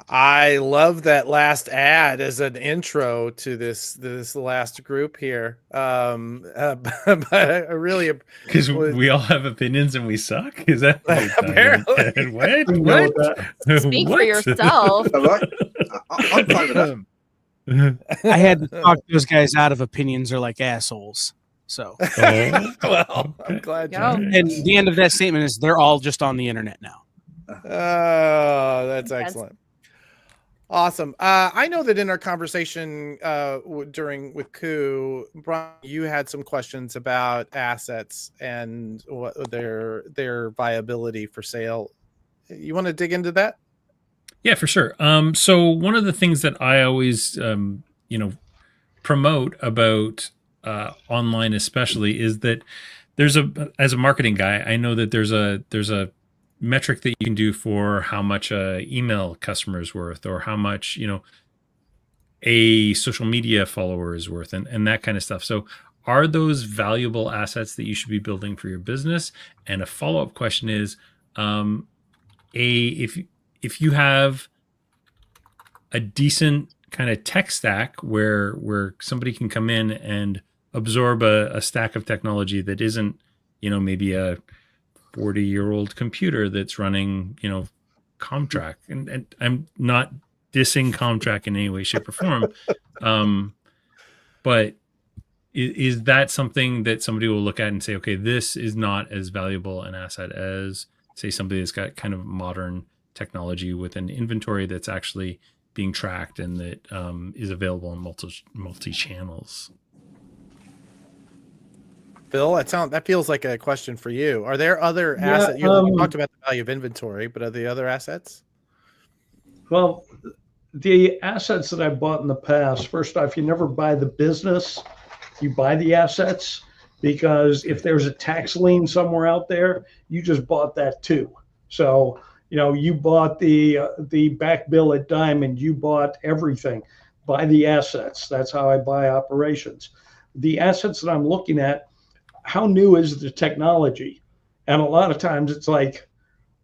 I love that last ad as an intro to this last group here. But I really, because we all have opinions and we suck. Is that apparently? What? Speak for yourself. I'm fine with that. I had to talk those guys out of opinions are like assholes. So, well, I'm glad. And the end of that statement is they're all just on the internet now. Oh, that's excellent. Awesome. I know that in our conversation with Koo, Brian, you had some questions about assets and what their viability for sale. You want to dig into that? Yeah, for sure. So one of the things that I always, promote about online, especially, is that as a marketing guy, I know that there's a metric that you can do for how much a email customer is worth, or how much a social media follower is worth, and that kind of stuff. So are those valuable assets that you should be building for your business? And a follow-up question is, if you have a decent kind of tech stack where somebody can come in and absorb a stack of technology that isn't, maybe a 40-year-old computer that's running, Comtrack. And I'm not dissing Comtrack in any way, shape, or form. But is that something that somebody will look at and say, okay, this is not as valuable an asset as, say, somebody that's got kind of modern technology with an inventory that's actually being tracked and that is available in multi channels? Bill, that feels like a question for you. Are there other assets? You talked about the value of inventory, but are there other assets? Well, the assets that I bought in the past, first off, you never buy the business, you buy the assets, because if there's a tax lien somewhere out there, you just bought that too. So, you bought the back bill at Diamond, you bought everything. Buy the assets. That's how I buy operations. The assets that I'm looking at, how new is the technology? And a lot of times it's like,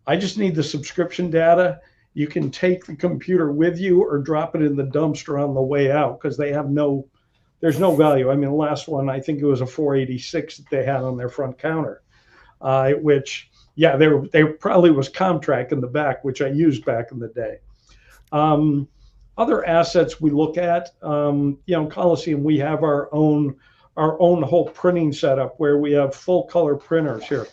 I just need the subscription data. You can take the computer with you or drop it in the dumpster on the way out, because there's no value. I mean, the last one, I think it was a 486 that they had on their front counter, which, yeah, they probably was Comtrack in the back, which I used back in the day. Other assets we look at, Coliseum, we have our own whole printing setup where we have full color printers here.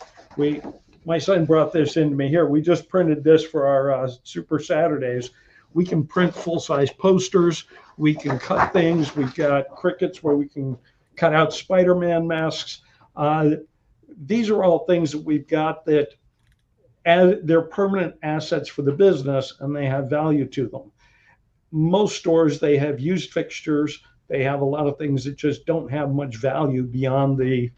My son brought this into me here. We just printed this for our Super Saturdays. We can print full-size posters. We can cut things. We've got Cricuts where we can cut out Spider-Man masks. These are all things that we've got that they're permanent assets for the business, and they have value to them. Most stores, they have used fixtures. They have a lot of things that just don't have much value beyond the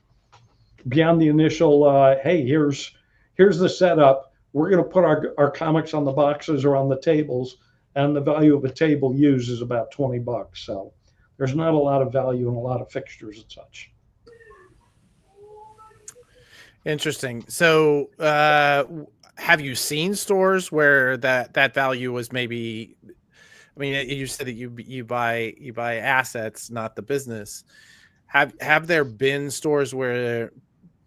initial, hey, here's the setup. We're going to put our comics on the boxes or on the tables, and the value of a table used is about $20. So there's not a lot of value in a lot of fixtures and such. Interesting. So have you seen stores where that value was maybe, I mean, you said that you buy assets, not the business. Have there been stores where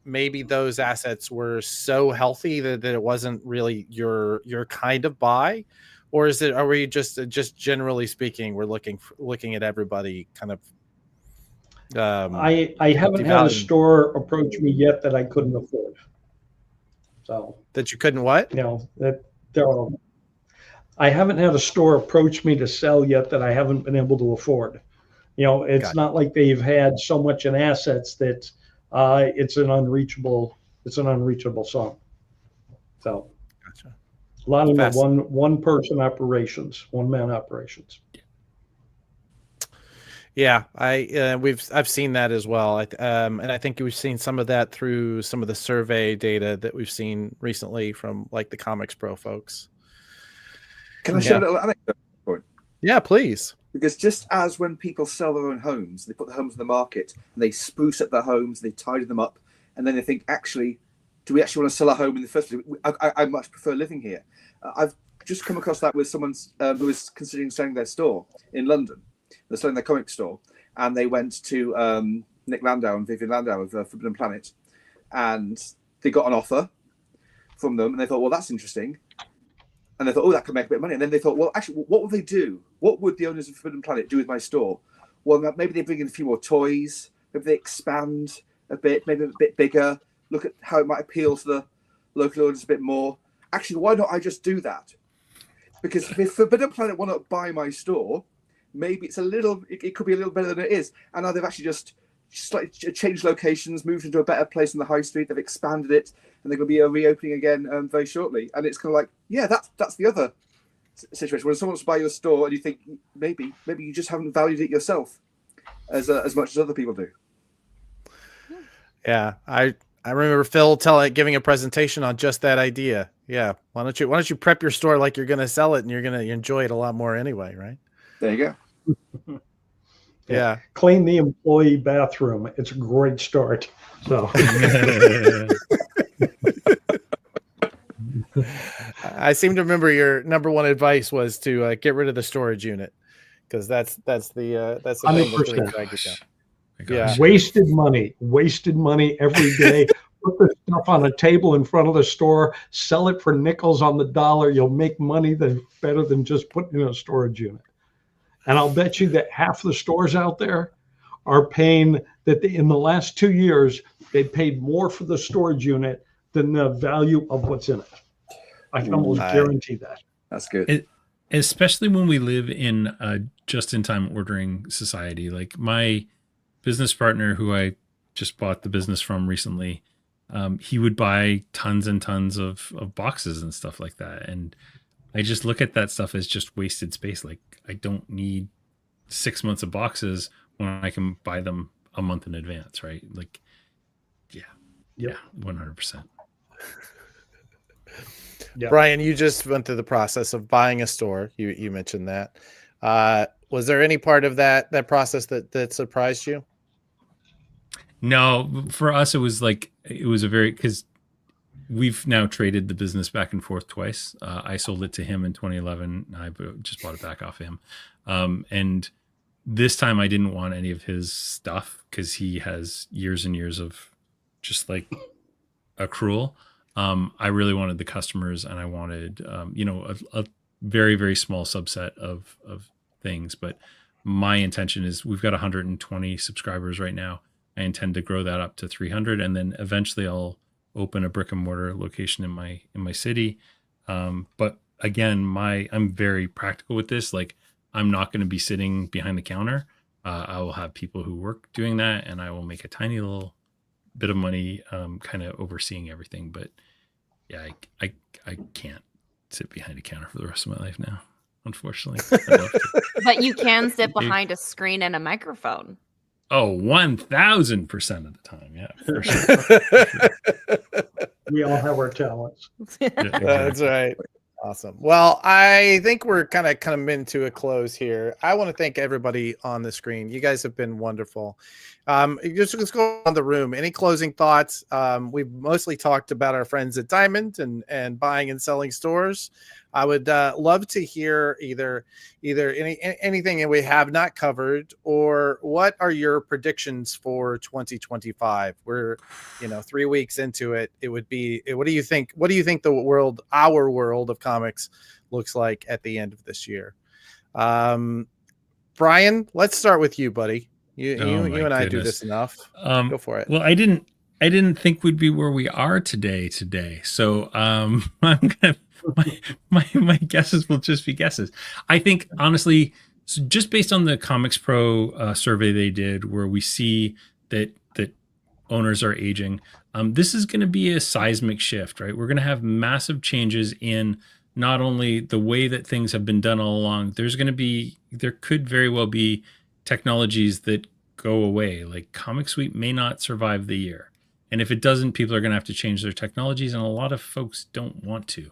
maybe those assets were so healthy that it wasn't really your kind of buy? Or are we just generally speaking, we're looking at everybody kind of? I haven't had a store approach me yet that I couldn't afford. So that you couldn't what? I haven't had a store approach me to sell yet that I haven't been able to afford. It's not like they've had so much in assets that it's an unreachable sum. So gotcha. A lot of them one person operations, one man operations. Yeah, I've seen that as well. And I think we've seen some of that through some of the survey data that we've seen recently from like the Comics Pro folks. Can I share a little anecdote? Yeah, please. Because just as when people sell their own homes, they put the homes on the market and they spruce up their homes, they tidy them up, and then they think, actually, do we actually want to sell a home in the first place? I much prefer living here. I've just come across that with someone who was considering selling their store in London. They're selling their comic store, and they went to Nick Landau and Vivian Landau of Forbidden Planet, and they got an offer from them, and they thought, well, that's interesting. And they thought, oh, that could make a bit of money. And then they thought, well, actually, what would they do? What would the owners of Forbidden Planet do with my store? Well, maybe they bring in a few more toys. Maybe they expand a bit, maybe a bit bigger. Look at how it might appeal to the local audience a bit more. Actually, why not I just do that? Because if Forbidden Planet want to buy my store, maybe it's it could be a little better than it is. And now they've actually just slightly changed locations, moved into a better place on the high street. They've expanded it, and they're going to be reopening again very shortly. And it's kind of like, yeah, that's the other situation when someone wants to buy your store, and you think maybe you just haven't valued it yourself as much as other people do. Yeah, I remember Phil giving a presentation on just that idea. Yeah, why don't you prep your store like you're going to sell it, and you're going to enjoy it a lot more anyway, right? There you go. Yeah. Clean the employee bathroom. It's a great start. So I seem to remember your number one advice was to get rid of the storage unit, because that's the thing that's really dragged you down. Yeah. Wasted money every day. Put the stuff on a table in front of the store, sell it for nickels on the dollar. You'll make money better than just putting in a storage unit. And I'll bet you that half the stores out there are paying in the last 2 years, they paid more for the storage unit than the value of what's in it. I can almost guarantee that. That's good. Especially when we live in a just-in-time ordering society. Like my business partner, who I just bought the business from recently, he would buy tons and tons of boxes and stuff like that. And I just look at that stuff as just wasted space. Like I don't need 6 months of boxes when I can buy them a month in advance, right? Like, yeah, 100%. Yeah. Brian, you just went through the process of buying a store. You mentioned that. Was there any part of that process that surprised you? No, for us, it was because we've now traded the business back and forth twice. I sold it to him in 2011. I just bought it back off him. And this time I didn't want any of his stuff because he has years and years of just like accrual. I really wanted the customers, and I wanted, a very, very small subset of things. But my intention is we've got 120 subscribers right now. I intend to grow that up to 300, and then eventually I'll open a brick and mortar location in my city. But again, I'm very practical with this. Like I'm not going to be sitting behind the counter. I will have people who work doing that, and I will make a tiny little bit of money, kind of overseeing everything. But yeah, I can't sit behind a counter for the rest of my life now, unfortunately. I'd love to. But you can sit behind a screen and a microphone. Oh, 1,000% of the time. Yeah, for sure. We all have our talents. Yeah, exactly. That's right. Awesome. Well, I think we're kind of coming to a close here. I want to thank everybody on the screen. You guys have been wonderful. Let's go on the room. Any closing thoughts? We've mostly talked about our friends at Diamond and buying and selling stores. I would love to hear either anything that we have not covered, or what are your predictions for 2025? We're 3 weeks into it. It would be, what do you think our world of comics looks like at the end of this year? Brian, let's start with you, buddy. You and I do this enough. Go for it. Well, I didn't think we'd be where we are today. So I'm gonna my guesses will just be guesses. I think honestly, so just based on the Comics Pro survey they did, where we see that owners are aging, this is going to be a seismic shift, right? We're going to have massive changes in not only the way that things have been done all along. There could very well be technologies that go away. Like Comic Suite may not survive the year. And if it doesn't, people are going to have to change their technologies, and a lot of folks don't want to.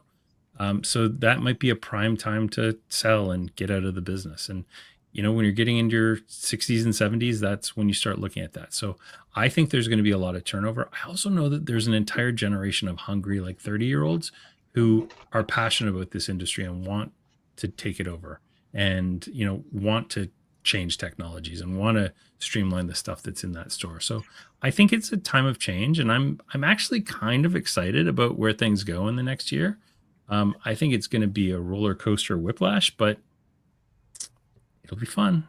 So that might be a prime time to sell and get out of the business. And, when you're getting into your 60s and 70s, that's when you start looking at that. So I think there's going to be a lot of turnover. I also know that there's an entire generation of hungry, like 30-year-olds who are passionate about this industry and want to take it over and, want to change technologies and want to streamline the stuff that's in that store. So I think it's a time of change, and I'm actually kind of excited about where things go in the next year. I think it's going to be a roller coaster whiplash, but it'll be fun.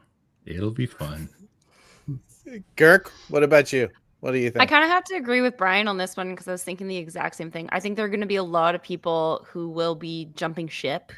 Girk, what about you? What do you think? I kind of have to agree with Brian on this one, because I was thinking the exact same thing. I think there are going to be a lot of people who will be jumping ship.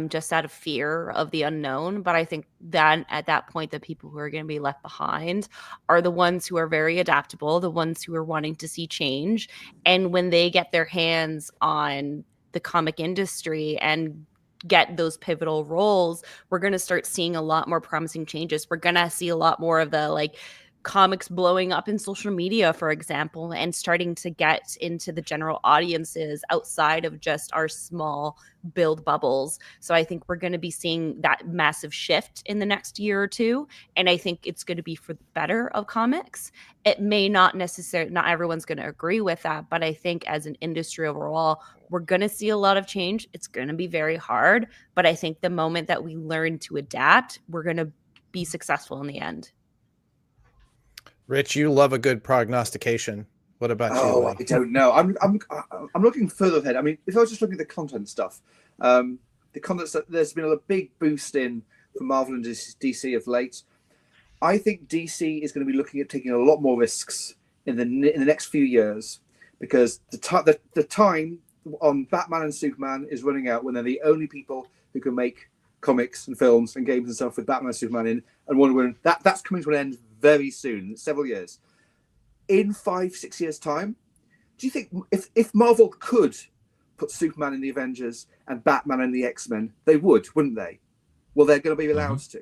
just out of fear of the unknown. But I think that at that point, the people who are going to be left behind are the ones who are very adaptable, the ones who are wanting to see change. And when they get their hands on the comic industry and get those pivotal roles, we're going to start seeing a lot more promising changes. We're going to see a lot more of the like comics blowing up in social media, for example, and starting to get into the general audiences outside of just our small build bubbles. So I think we're going to be seeing that massive shift in the next year or two. And I think it's going to be for the better of comics. It may not necessarily, not everyone's going to agree with that, but I think as an industry overall, we're going to see a lot of change. It's going to be very hard, but I think the moment that we learn to adapt, we're going to be successful in the end. Rich, you love a good prognostication. What about you? Oh, I don't know. I'm looking further ahead. I mean, if I was just looking at the content stuff, the content stuff, there's been a big boost in for Marvel and DC of late. I think DC is going to be looking at taking a lot more risks in the next few years, because the time on Batman and Superman is running out when they're the only people who can make comics and films and games and stuff with Batman and Superman in, and Wonder Woman. That's coming to an end very soon, several years. In 5-6 years' time, do you think if Marvel could put Superman in the Avengers and Batman in the X-Men, they would, wouldn't they? Well, they're going to be allowed to.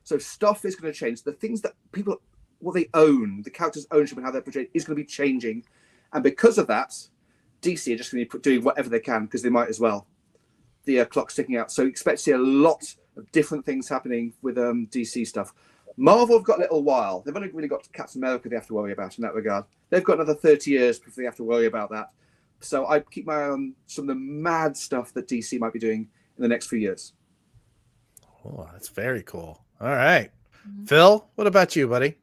So stuff is going to change. The things that people, what they own, the characters' ownership and how they're portrayed is going to be changing. And because of that, DC are just going to be doing whatever they can because they might as well. The clock's ticking out. So expect to see a lot of different things happening with DC stuff. Marvel have got a little while. They've only really got Captain America they have to worry about in that regard. They've got another 30 years before they have to worry about that. So I keep my eye on some of the mad stuff that DC might be doing in the next few years. Oh, that's very cool. All right. Phil, what about you, buddy?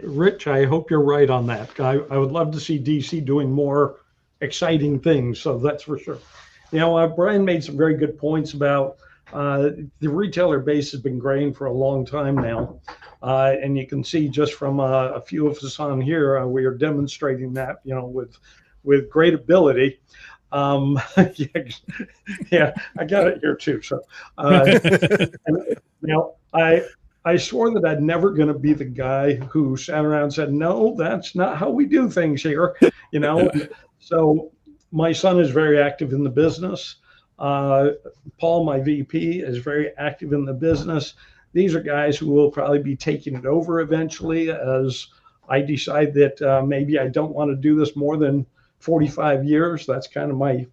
Rich, I hope you're right on that. I would love to see DC doing more exciting things. So that's for sure. You know, Brian made some very good points about the retailer base has been growing for a long time now. And you can see just from a few of us on here, we are demonstrating that, you know, with great ability. Yeah, I got it here too. So, and, you know, I swore that I'd never going to be the guy who sat around and said, no, that's not how we do things here, you know. So my son is very active in the business. Paul, my VP, is very active in the business. These are guys who will probably be taking it over eventually as I decide that maybe I don't want to do this more than 45 years. That's kind of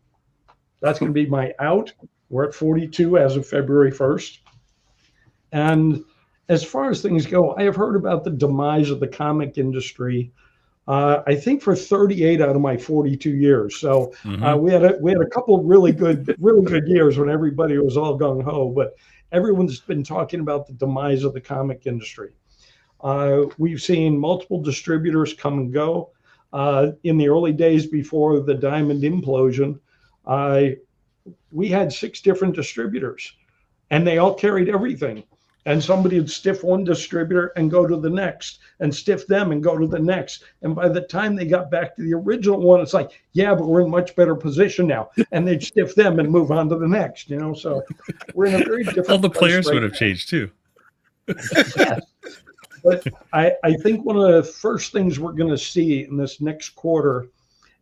that's going to be my out. We're at 42 as of February 1st. And as far as things go, I have heard about the demise of the comic industry. I think for 38 out of my 42 years. So we had a couple of really good years when everybody was all gung ho. But everyone's been talking about the demise of the comic industry. We've seen multiple distributors come and go. In the early days before the Diamond implosion, we had 6 different distributors, and they all carried everything. And somebody would stiff one distributor and go to the next, and stiff them and go to the next. And by the time they got back to the original one, it's like, yeah, but we're in much better position now. And they'd stiff them and move on to the next, you know. So we're in a very different all the players right would have now. changed too. Yes. But I think one of the first things we're going to see in this next quarter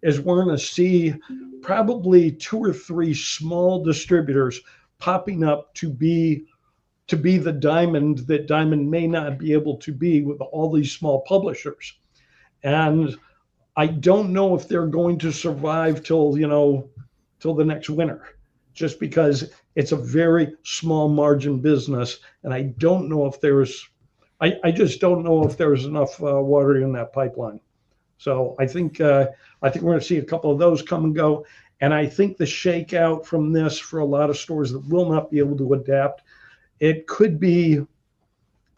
is we're going to see probably 2 or 3 small distributors popping up to be the Diamond that Diamond may not be able to be with all these small publishers. And I don't know if they're going to survive till the next winter, just because it's a very small margin business. And I don't know if I just don't know if there's enough water in that pipeline. So I think we're going to see a couple of those come and go. And I think the shakeout from this for a lot of stores that will not be able to adapt, it could be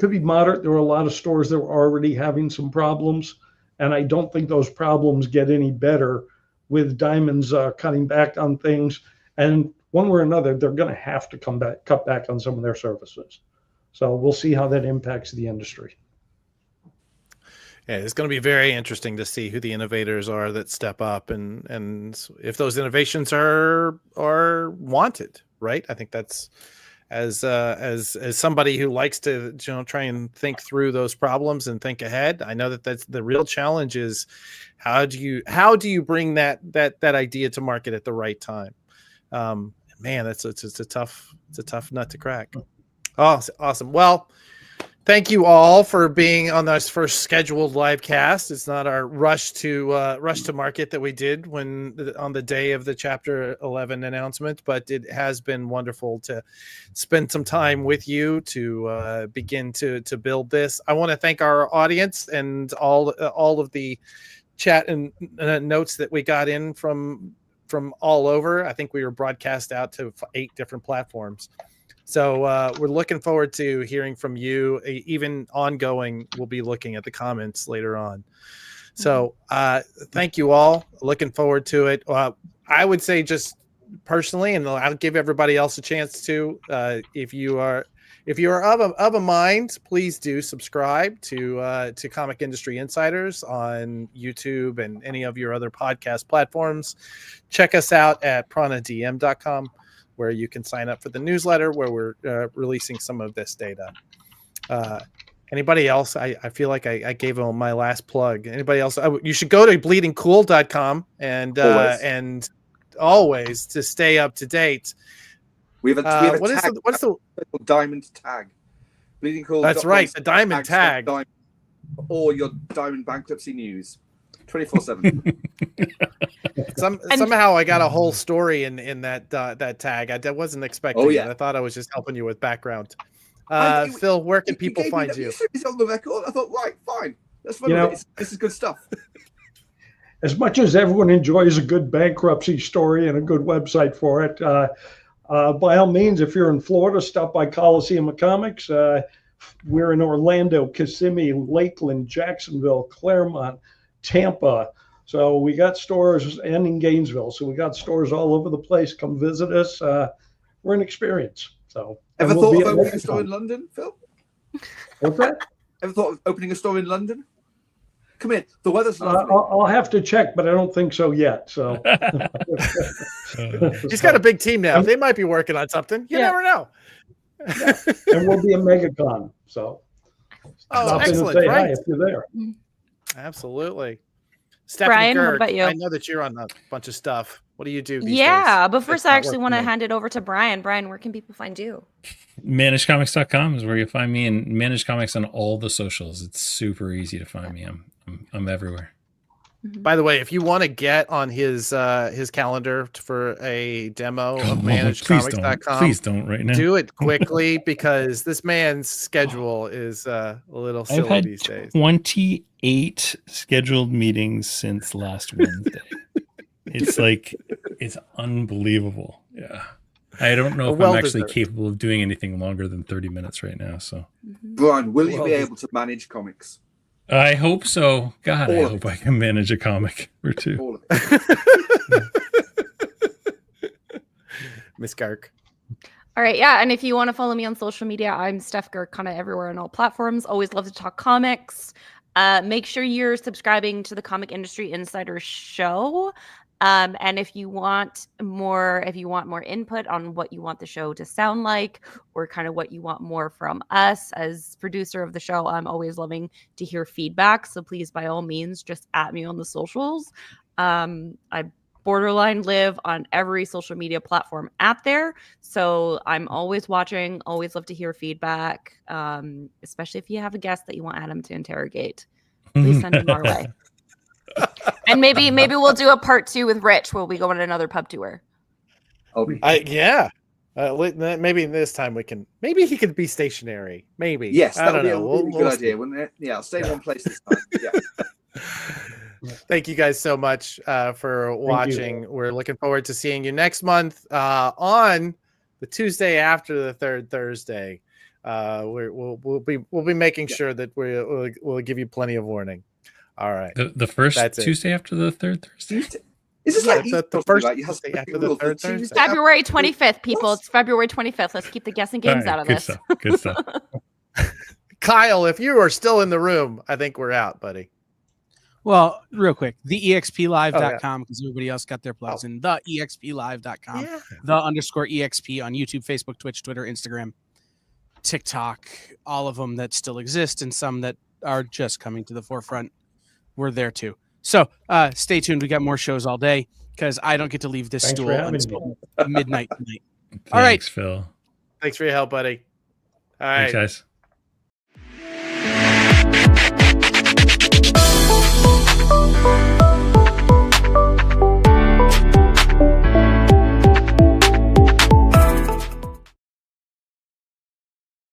moderate. There were a lot of stores that were already having some problems, and I don't think those problems get any better with Diamonds cutting back on things. And one way or another, they're going to have to cut back on some of their services. So we'll see how that impacts the industry. Yeah, it's going to be very interesting to see who the innovators are that step up, and if those innovations are wanted. right? I think that's as somebody who likes to try and think through those problems and think ahead. I know that's the real challenge is how do you bring that idea to market at the right time. Man, it's a tough nut to crack. Oh, awesome. Well, thank you all for being on this first scheduled live cast. It's not our rush to market that we did on the day of the Chapter 11 announcement, but it has been wonderful to spend some time with you to begin to build this. I want to thank our audience and all of the chat and notes that we got in from all over. I think we were broadcast out to 8 different platforms. So we're looking forward to hearing from you. Even ongoing, we'll be looking at the comments later on. So thank you all. Looking forward to it. I would say just personally, and I'll give everybody else a chance to. If you are of a mind, please do subscribe to Comic Industry Insiders on YouTube and any of your other podcast platforms. Check us out at pranadm.com. where you can sign up for the newsletter where we're releasing some of this data. Anybody else? I feel like I gave them my last plug. Anybody else? You should go to bleedingcool.com and always to stay up to date. We have a what tag. What's the diamond tag? Bleeding Cool. That's right, the diamond tag. Or your diamond bankruptcy news. 24/7. Somehow I got a whole story in that tag. I wasn't expecting it. I thought I was just helping you with background. Phil, where can people find you? It's on the record. I thought, right, fine. That's fun. This is good stuff. As much as everyone enjoys a good bankruptcy story and a good website for it, by all means, if you're in Florida, stop by Coliseum of Comics. We're in Orlando, Kissimmee, Lakeland, Jacksonville, Claremont, Tampa. So we got stores, and in Gainesville. So we got stores all over the place. Come visit us. We're an experience. So ever thought of opening a store in London, Phil? What's that? Ever thought of opening a store in London? Come in. The weather's lovely. I'll have to check, but I don't think so yet. So he's got a big team now. They might be working on something. You never know. And we'll be a MegaCon. So stop in and say hi if you're there. Absolutely. Stephanie Brian, Gerg, what about you? I know that you're on a bunch of stuff. What do you do these days? But first I actually want to hand it over to Brian. Brian, where can people find you? ManageComics.com is where you find me, and Manage Comics on all the socials. It's super easy to find me. I'm everywhere. By the way, if you want to get on his calendar for a demo of ManageComics.com, please don't right now. Do it quickly because this man's schedule is a little silly I've had these days. 28 scheduled meetings since last Wednesday. It's unbelievable. Yeah. I don't know if I'm actually capable of doing anything longer than 30 minutes right now. So, Brian, will you be able to manage comics? I hope so. God, I hope I can manage a comic or two. Miss Gark. All right, yeah, and if you want to follow me on social media, I'm Steph Gark, kind of everywhere on all platforms. Always love to talk comics. Make sure you're subscribing to the Comic Industry Insider Show. And if you want more input on what you want the show to sound like, or kind of what you want more from us as producer of the show, I'm always loving to hear feedback. So please, by all means, just at me on the socials. I borderline live on every social media platform out there. So I'm always watching, always love to hear feedback, especially if you have a guest that you want Adam to interrogate. Please send him our way. And maybe we'll do a part 2 with Rich where we go on another pub tour. Maybe this time we can. Maybe he could be stationary. Maybe. Yes, I don't know. We'll good idea, wouldn't it? Yeah, I'll stay in one place this time. Yeah. Thank you guys so much for watching. We're looking forward to seeing you next month on the Tuesday after the third Thursday. We'll be making sure that we'll give you plenty of warning. All right. The first Tuesday after the third Thursday? Is this like the first Tuesday after the third Thursday? February 25th, people. It's February 25th. Let's keep the guessing games out of this. Good stuff. Kyle, if you are still in the room, I think we're out, buddy. Well, real quick, the explive.com because everybody else got their plugs in. The explive.com, _exp on YouTube, Facebook, Twitch, Twitter, Instagram, TikTok, all of them that still exist and some that are just coming to the forefront. We're there too. So stay tuned. We got more shows all day because I don't get to leave this stool until midnight tonight. All right, Phil. Thanks for your help, buddy. All right. Thanks, guys.